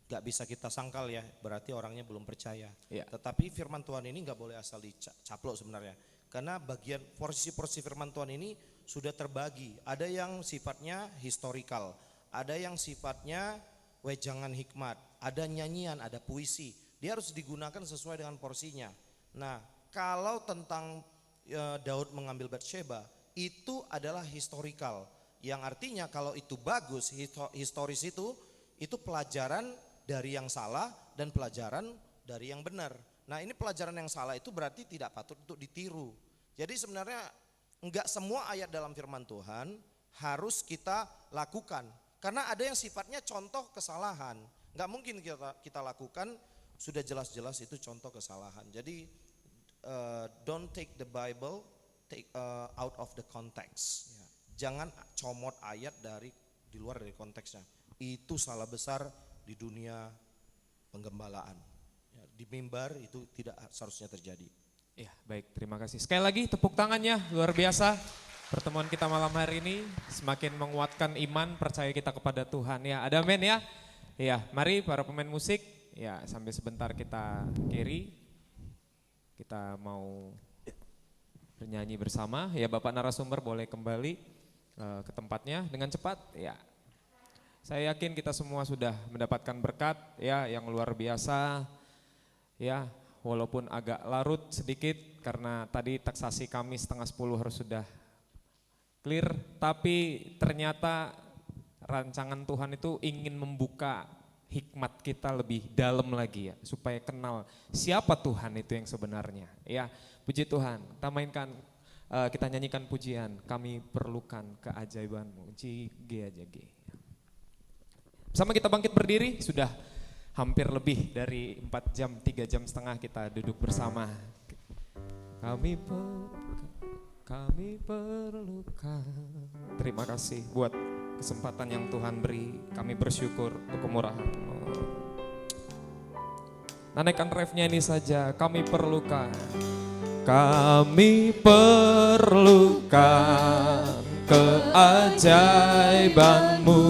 gak bisa kita sangkal ya, berarti orangnya belum percaya. Ya. Tetapi firman Tuhan ini gak boleh asal dicaplok sebenarnya. Karena bagian porsi-porsi firman Tuhan ini sudah terbagi. Ada yang sifatnya historical, ada yang sifatnya wejangan hikmat, ada nyanyian, ada puisi. Dia harus digunakan sesuai dengan porsinya. Nah, kalau tentang Daud mengambil Batsheba, itu adalah historical. Yang artinya kalau itu bagus, historis itu pelajaran dari yang salah dan pelajaran dari yang benar. Nah, ini pelajaran yang salah itu berarti tidak patut untuk ditiru. Jadi sebenarnya enggak semua ayat dalam firman Tuhan harus kita lakukan. Karena ada yang sifatnya contoh kesalahan. Enggak mungkin kita lakukan, sudah jelas-jelas itu contoh kesalahan. Jadi don't take the Bible out of the context. Jangan comot ayat di luar dari konteksnya. Itu salah besar di dunia penggembalaan. Di mimbar itu tidak seharusnya terjadi. Ya, baik, terima kasih. Sekali lagi tepuk tangannya, luar biasa. Pertemuan kita malam hari ini semakin menguatkan iman, percaya kita kepada Tuhan ya. Ada amin ya. Ya, mari para pemain musik, ya sampai sebentar kita kiri. Kita mau bernyanyi bersama. Ya, Bapak narasumber boleh kembali ke tempatnya dengan cepat. Ya, saya yakin kita semua sudah mendapatkan berkat ya yang luar biasa. Ya, walaupun agak larut sedikit karena tadi taksasi kami 9:30 harus sudah clear, tapi ternyata rancangan Tuhan itu ingin membuka hikmat kita lebih dalam lagi ya, supaya kenal siapa Tuhan itu yang sebenarnya. Ya, puji Tuhan. Kita nyanyikan pujian, kami perlukan keajaiban-Mu. G aja G. Sama kita bangkit berdiri, sudah hampir lebih dari 4 jam, 3 jam setengah kita duduk bersama. Kami perlukan. Terima kasih buat kesempatan yang Tuhan beri. Kami bersyukur untuk kemurahan-Mu. Naikkan refnya ini saja. Kami perlukan. Kami perlukan keajaiban-Mu.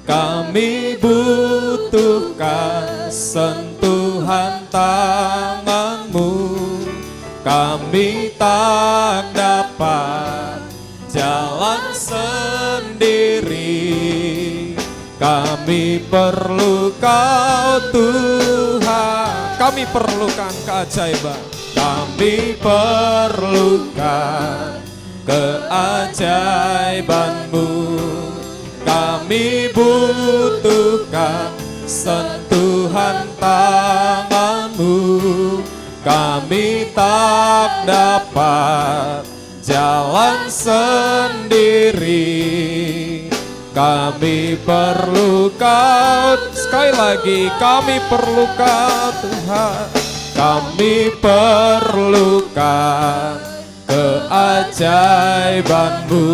Kami butuhkan sentuhan tangan-Mu. Kami tak dapat jalan sendiri. Kami perlu Kau Tuhan. Kami perlukan keajaiban. Kami perlukan keajaiban-Mu. Kami butuhkan sentuhan tangan-Mu. Kami tak dapat jalan sendiri. Kami perlu Kau. Sekali lagi, kami perlu Kau Tuhan. Kami perlukan keajaiban-Mu.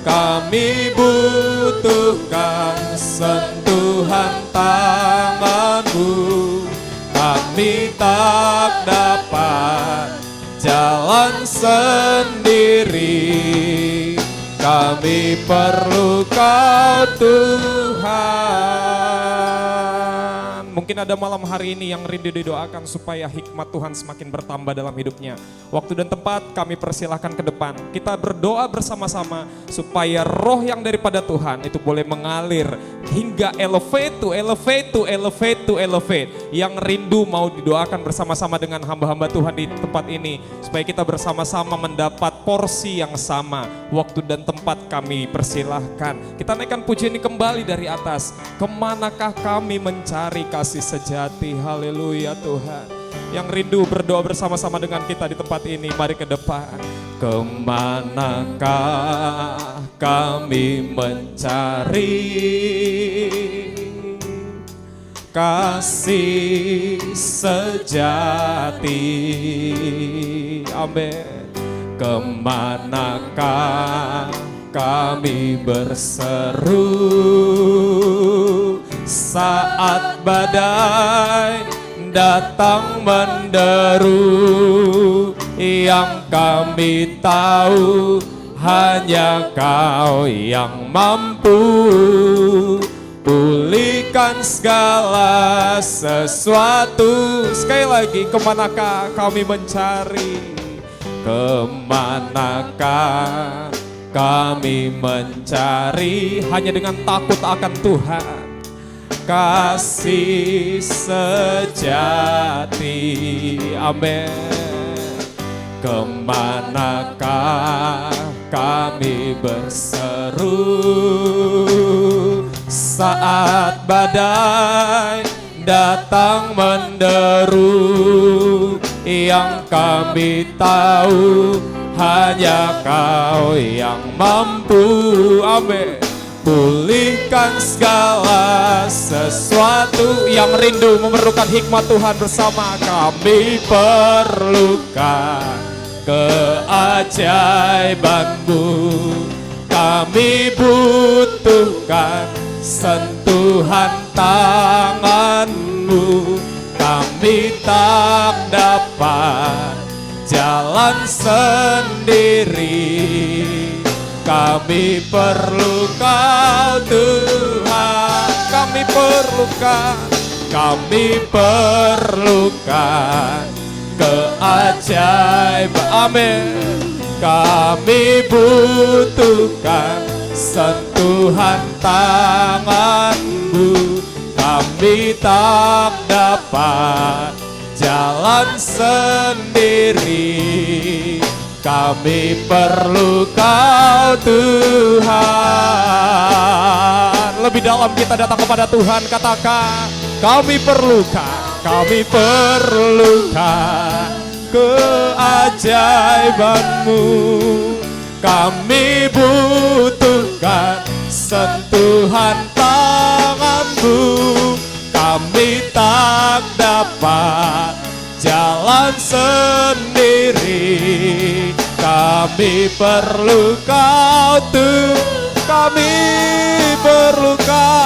Kami butuhkan sentuhan tangan-Mu. Kami tak dapat jalan sendiri. Kami perlu Kau Tuhan. Mungkin ada malam hari ini yang rindu didoakan supaya hikmat Tuhan semakin bertambah dalam hidupnya. Waktu dan tempat kami persilahkan ke depan. Kita berdoa bersama-sama supaya roh yang daripada Tuhan itu boleh mengalir hingga elevate to elevate to elevate to elevate. Yang rindu mau didoakan bersama-sama dengan hamba-hamba Tuhan di tempat ini. Supaya kita bersama-sama mendapat porsi yang sama. Waktu dan tempat kami persilahkan. Kita naikkan pujian ini kembali dari atas. Kemanakah kami mencari kasih sejati? Haleluya Tuhan. Yang rindu berdoa bersama-sama dengan kita di tempat ini, mari ke depan. Kemanakah kami mencari kasih sejati? Amin. Kemanakah kami berseru saat badai datang menderu? Yang kami tahu hanya Kau yang mampu pulihkan segala sesuatu. Sekali lagi, kemanakah kami mencari? Kemanakah kami mencari hanya dengan takut akan Tuhan? Kasih sejati. Amin. Kemanakah kami berseru saat badai datang menderu? Yang kami tahu hanya Kau yang mampu. Amin. Pulihkan segala sesuatu. Yang rindu memerlukan hikmat Tuhan bersama. Kami perlukan keajaiban-Mu. Kami butuhkan sentuhan tangan-Mu. Kami tak dapat jalan sendiri. Kami perlu Kau Tuhan. Kami perlukan keajaiban. Amin. Kami butuhkan sentuhan tangan-Mu. Kami tak dapat jalan sendiri. Kami perlu Kau Tuhan. Lebih dalam kita datang kepada Tuhan, katakan kami perlukan keajaiban-Mu. Kami butuhkan sentuhan tangan-Mu. Kami tak dapat jalan sendiri. Kami perlu Kau Tuhan. Kami perlukan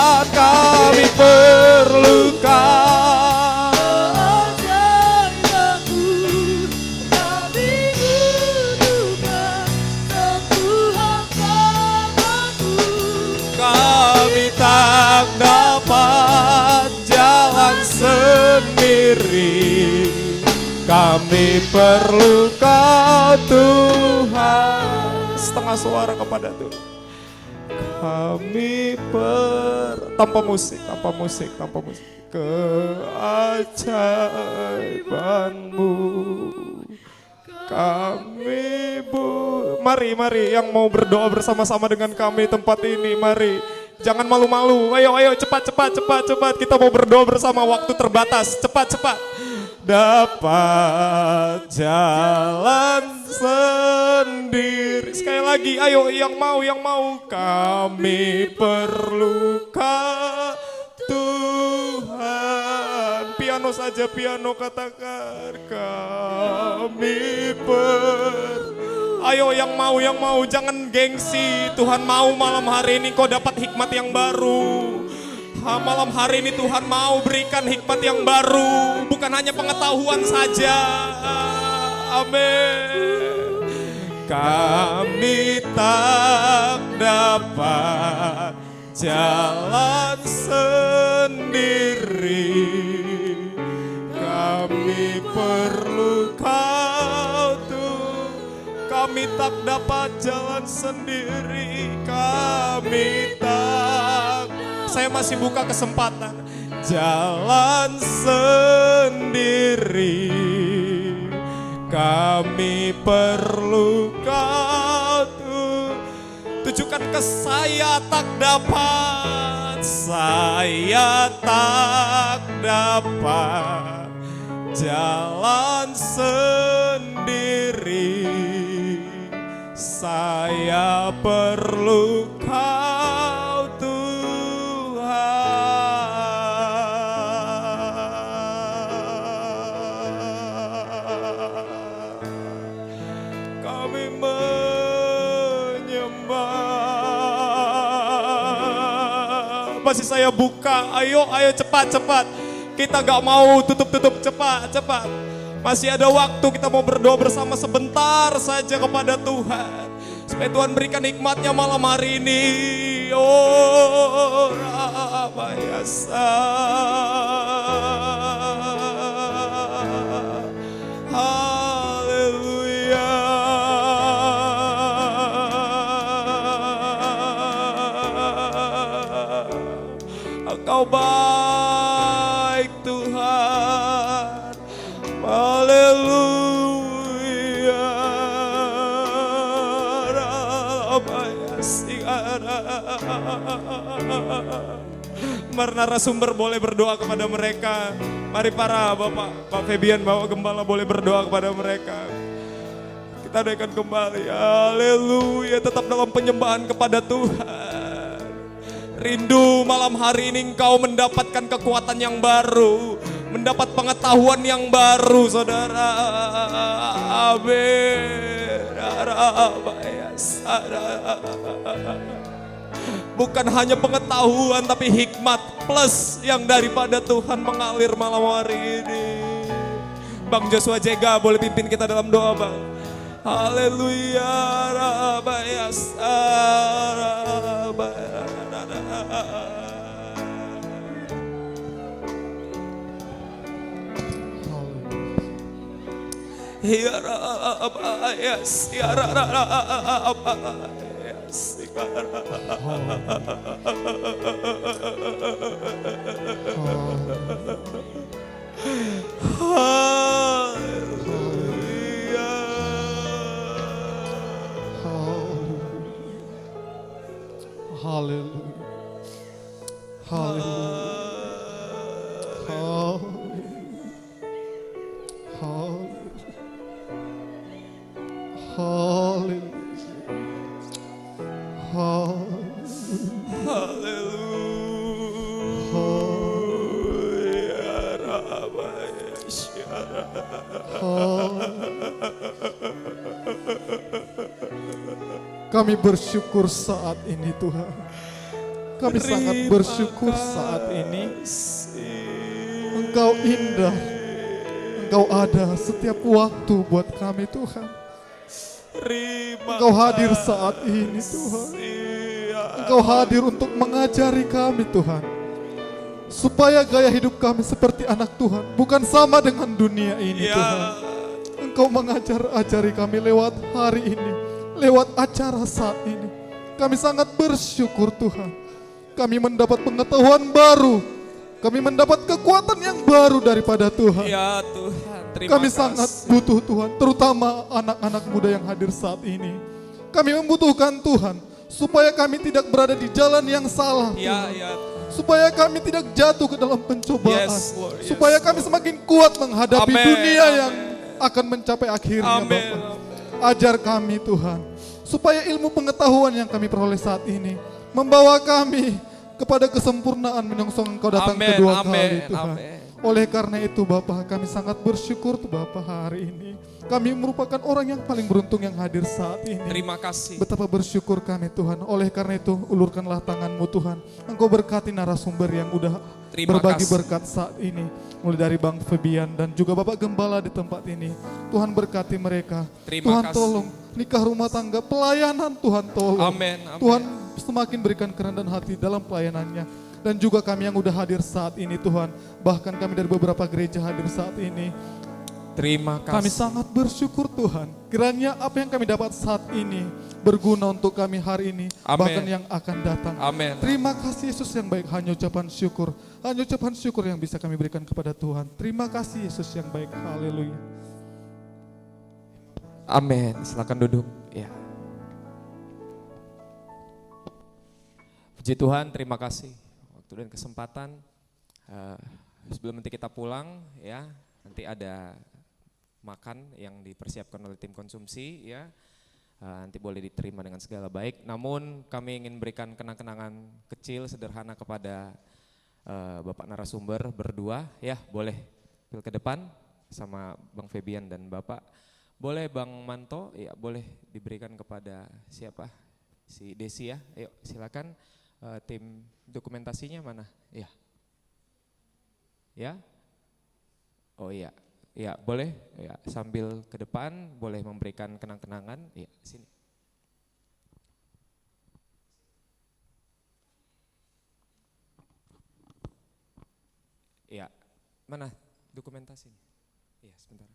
kami tak dapat jalan sendiri. Kami perlu Kau Tuhan. Setengah suara kepada Tuhan. kami tanpa musik. Keajaibanmu kami Mari yang mau berdoa bersama-sama dengan kami tempat ini, mari. Jangan malu-malu, ayo cepat. Kita mau berdoa bersama, waktu terbatas, cepat. Dapat jalan sendiri. Sekali lagi, ayo yang mau. Kami perlu Tuhan. Piano saja, katakan. Kami Ayo yang mau, jangan gengsi. Tuhan mau malam hari ini kau dapat hikmat yang baru. Malam hari ini Tuhan mau berikan hikmat yang baru, bukan hanya pengetahuan saja. Amin. Kami tak dapat jalan sendiri. Kami perlu Kau Tuhan. Kami tak dapat jalan sendiri. Saya masih buka kesempatan. Jalan sendiri. Kami perlu Kau Tuhan. Tujukan ke saya tak dapat. Saya tak dapat jalan sendiri. Saya perlu Kau Tuhan. Kami menyembah. Masih saya buka, ayo cepat. Kita gak mau tutup, cepat. Masih ada waktu, kita mau berdoa bersama sebentar saja kepada Tuhan. Supaya Tuhan berikan hikmatnya malam hari ini. Oh, Rabayasa. Haleluya. Engkau baik Tuhan. Haleluya. Mari narasumber boleh berdoa kepada mereka. Mari para Bapak, Pak Febian, Bapak Gembala boleh berdoa kepada mereka. Kita doakan kembali. Haleluya. Tetap dalam penyembahan kepada Tuhan. Rindu malam hari ini engkau mendapatkan kekuatan yang baru, mendapat pengetahuan yang baru, saudara. Amin. Bukan hanya pengetahuan tapi hikmat plus yang daripada Tuhan mengalir malam hari ini. Bang Joshua Jega boleh pimpin kita dalam doa, Bang. Haleluya. Kami bersyukur saat ini Tuhan. Kami sangat bersyukur saat ini. Engkau indah. Engkau ada setiap waktu buat kami Tuhan. Engkau hadir saat ini Tuhan. Engkau hadir untuk mengajari kami Tuhan. Supaya gaya hidup kami seperti anak Tuhan. Bukan sama dengan dunia ini Tuhan. Engkau ajari kami lewat hari ini. Lewat acara saat ini. Kami sangat bersyukur Tuhan. Kami mendapat pengetahuan baru. Kami mendapat kekuatan yang baru daripada Tuhan. Ya Tuhan, terima Kami kasih. sangat butuh Tuhan, terutama anak-anak muda yang hadir saat ini. Kami membutuhkan Tuhan, supaya kami tidak berada di jalan yang salah. Ya, Tuhan. ya. Supaya kami tidak jatuh ke dalam pencobaan. Yes, Lord, yes, supaya kami semakin kuat menghadapi Amen, dunia amen. yang akan mencapai akhirnya. Amen, Bapa. Ajar kami Tuhan, supaya ilmu pengetahuan yang kami peroleh saat ini membawa kami kepada kesempurnaan menyongsong Engkau datang Amen, kedua amen, kali Tuhan. amen. Oleh karena itu Bapa, kami sangat bersyukur tuh Bapa hari ini. Kami merupakan orang yang paling beruntung yang hadir saat ini. Terima kasih. Betapa bersyukur kami Tuhan. Oleh karena itu ulurkanlah tangan-Mu Tuhan. Engkau berkati narasumber yang udah Terima berbagi kasih. berkat saat ini. Mulai dari Bang Febian dan juga Bapak Gembala di tempat ini. Tuhan berkati mereka. Terima Tuhan kasih. tolong nikah rumah tangga, pelayanan Tuhan tolong. Amin, amin. Tuhan semakin berikan kerendahan hati dalam pelayanannya. Dan juga kami yang udah hadir saat ini Tuhan. Bahkan kami dari beberapa gereja hadir saat ini. Terima kasih. Kami sangat bersyukur Tuhan. Kiranya apa yang kami dapat saat ini berguna untuk kami hari ini. Amin. Bahkan yang akan datang. Amin. Terima kasih Yesus yang baik. Hanya ucapan syukur. Hanya ucapan syukur yang bisa kami berikan kepada Tuhan. Terima kasih Yesus yang baik. Haleluya. Amin. Silakan duduk. Ya. Puji Tuhan, terima kasih waktu dan kesempatan. Sebelum nanti kita pulang, ya, nanti ada makan yang dipersiapkan oleh tim konsumsi, ya. Nanti boleh diterima dengan segala baik. Namun kami ingin berikan kenang-kenangan kecil, sederhana kepada Bapak narasumber berdua, ya, boleh ke depan sama Bang Febian dan Bapak. Boleh Bang Manto, ya boleh diberikan kepada siapa? Si Desi ya, ayo silakan. Tim dokumentasinya mana? Ya. Ya. Oh iya. Ya, boleh ya, sambil ke depan boleh memberikan kenang-kenangan. Ya, sini. Ya, mana dokumentasinya? Iya, sebentar.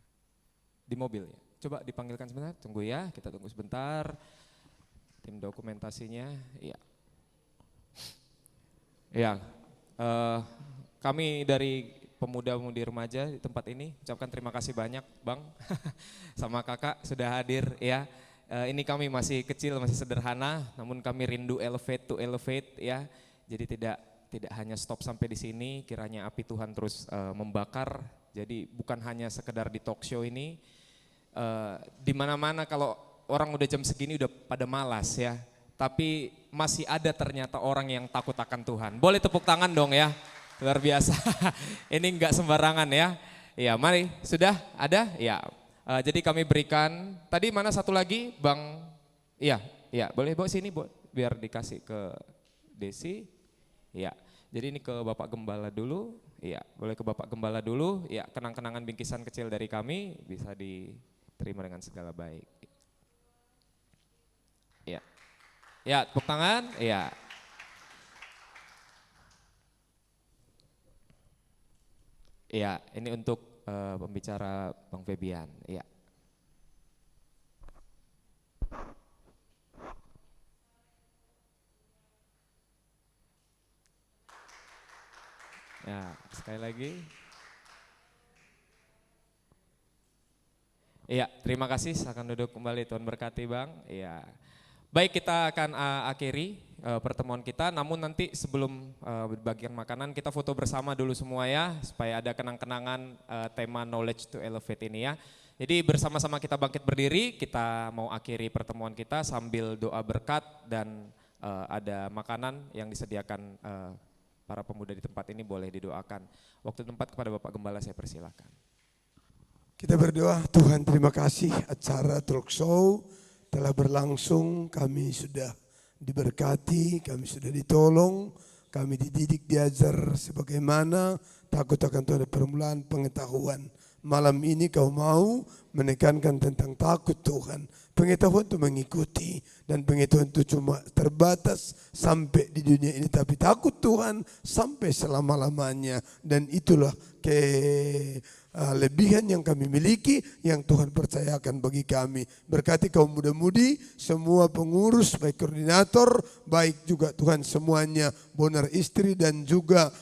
Di mobil ya. Coba dipanggilkan sebentar, tunggu ya, kita tunggu sebentar. Tim dokumentasinya, ya. Ya, kami dari pemuda-pemudi remaja di tempat ini ucapkan terima kasih banyak Bang sama Kakak sudah hadir ya. Ini kami masih kecil, masih sederhana, namun kami rindu elevate to elevate ya. Jadi tidak hanya stop sampai di sini, kiranya api Tuhan terus membakar. Jadi bukan hanya sekedar di talk show ini, di mana-mana kalau orang udah jam segini udah pada malas ya. Tapi masih ada ternyata orang yang takut akan Tuhan. Boleh tepuk tangan dong ya. Luar biasa. Ini enggak sembarangan ya. Ya, mari. Sudah ada? Ya. Jadi kami berikan, tadi mana satu lagi Bang, iya, boleh bawa sini biar dikasih ke Desi. Ya, jadi ini ke Bapak Gembala dulu. Ya, boleh ke Bapak Gembala dulu. Ya, kenang-kenangan bingkisan kecil dari kami bisa diterima dengan segala baik. Ya. Ya, tepuk tangan. Ya. Ya, ini untuk pembicara Bang Febian. Ya. Ya, sekali lagi. Iya, terima kasih. Silakan duduk kembali. Tuhan berkati Bang. Iya. Baik, kita akan akhiri pertemuan kita. Namun nanti sebelum bagian makanan kita foto bersama dulu semua ya, supaya ada kenang-kenangan tema Knowledge to Elevate ini ya. Jadi bersama-sama kita bangkit berdiri, kita mau akhiri pertemuan kita sambil doa berkat dan ada makanan yang disediakan para pemuda di tempat ini boleh didoakan. Waktu tempat kepada Bapak Gembala saya persilakan. Kita berdoa, Tuhan terima kasih acara talk show telah berlangsung, kami sudah diberkati, kami sudah ditolong, kami dididik, diajar sebagaimana takut akan Tuhan, permulaan pengetahuan. Malam ini kau mau menekankan tentang takut Tuhan. Pengetahuan itu mengikuti dan pengetahuan itu cuma terbatas sampai di dunia ini. Tapi takut Tuhan sampai selama-lamanya. Dan itulah kelebihan yang kami miliki, yang Tuhan percayakan bagi kami. Berkati kaum muda-mudi, semua pengurus, baik koordinator, baik juga Tuhan semuanya, bonar istri dan juga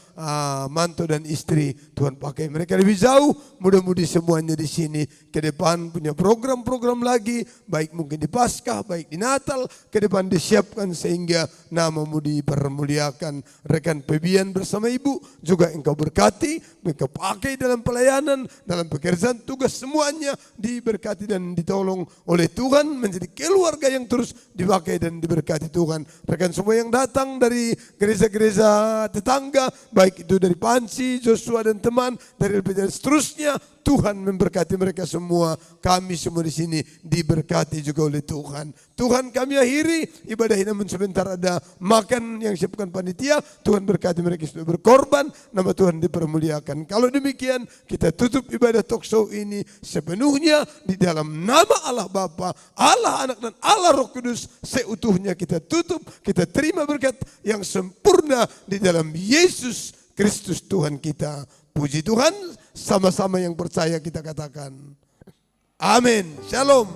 mantu dan istri. Tuhan pakai mereka lebih jauh, muda-mudi semuanya di sini. Ke depan punya program-program lagi, baik mungkin di Paskah, baik di Natal, ke depan disiapkan sehingga namamu dipermuliakan. Rekan Pebian bersama Ibu juga engkau berkati, engkau pakai dalam pelayanan, dalam pekerjaan tugas, semuanya diberkati dan ditolong oleh Tuhan, menjadi keluarga yang terus dipakai dan diberkati Tuhan. Rekan semua yang datang dari gereja-gereja tetangga, baik itu dari Panci, Joshua dan teman, dari LP dan seterusnya, Tuhan memberkati mereka semua. Kami semua di sini diberkati juga oleh Tuhan. Tuhan, kami akhiri ibadah ini, namun sebentar ada makan yang siapkan panitia. Tuhan berkati mereka sudah berkorban, nama Tuhan dipermuliakan. Kalau demikian kita tutup ibadah talk show ini sepenuhnya di dalam nama Allah Bapa, Allah Anak dan Allah Roh Kudus seutuhnya. Kita tutup, kita terima berkat yang sempurna di dalam Yesus Kristus Tuhan kita. Puji Tuhan, sama-sama yang percaya kita katakan amin. Shalom.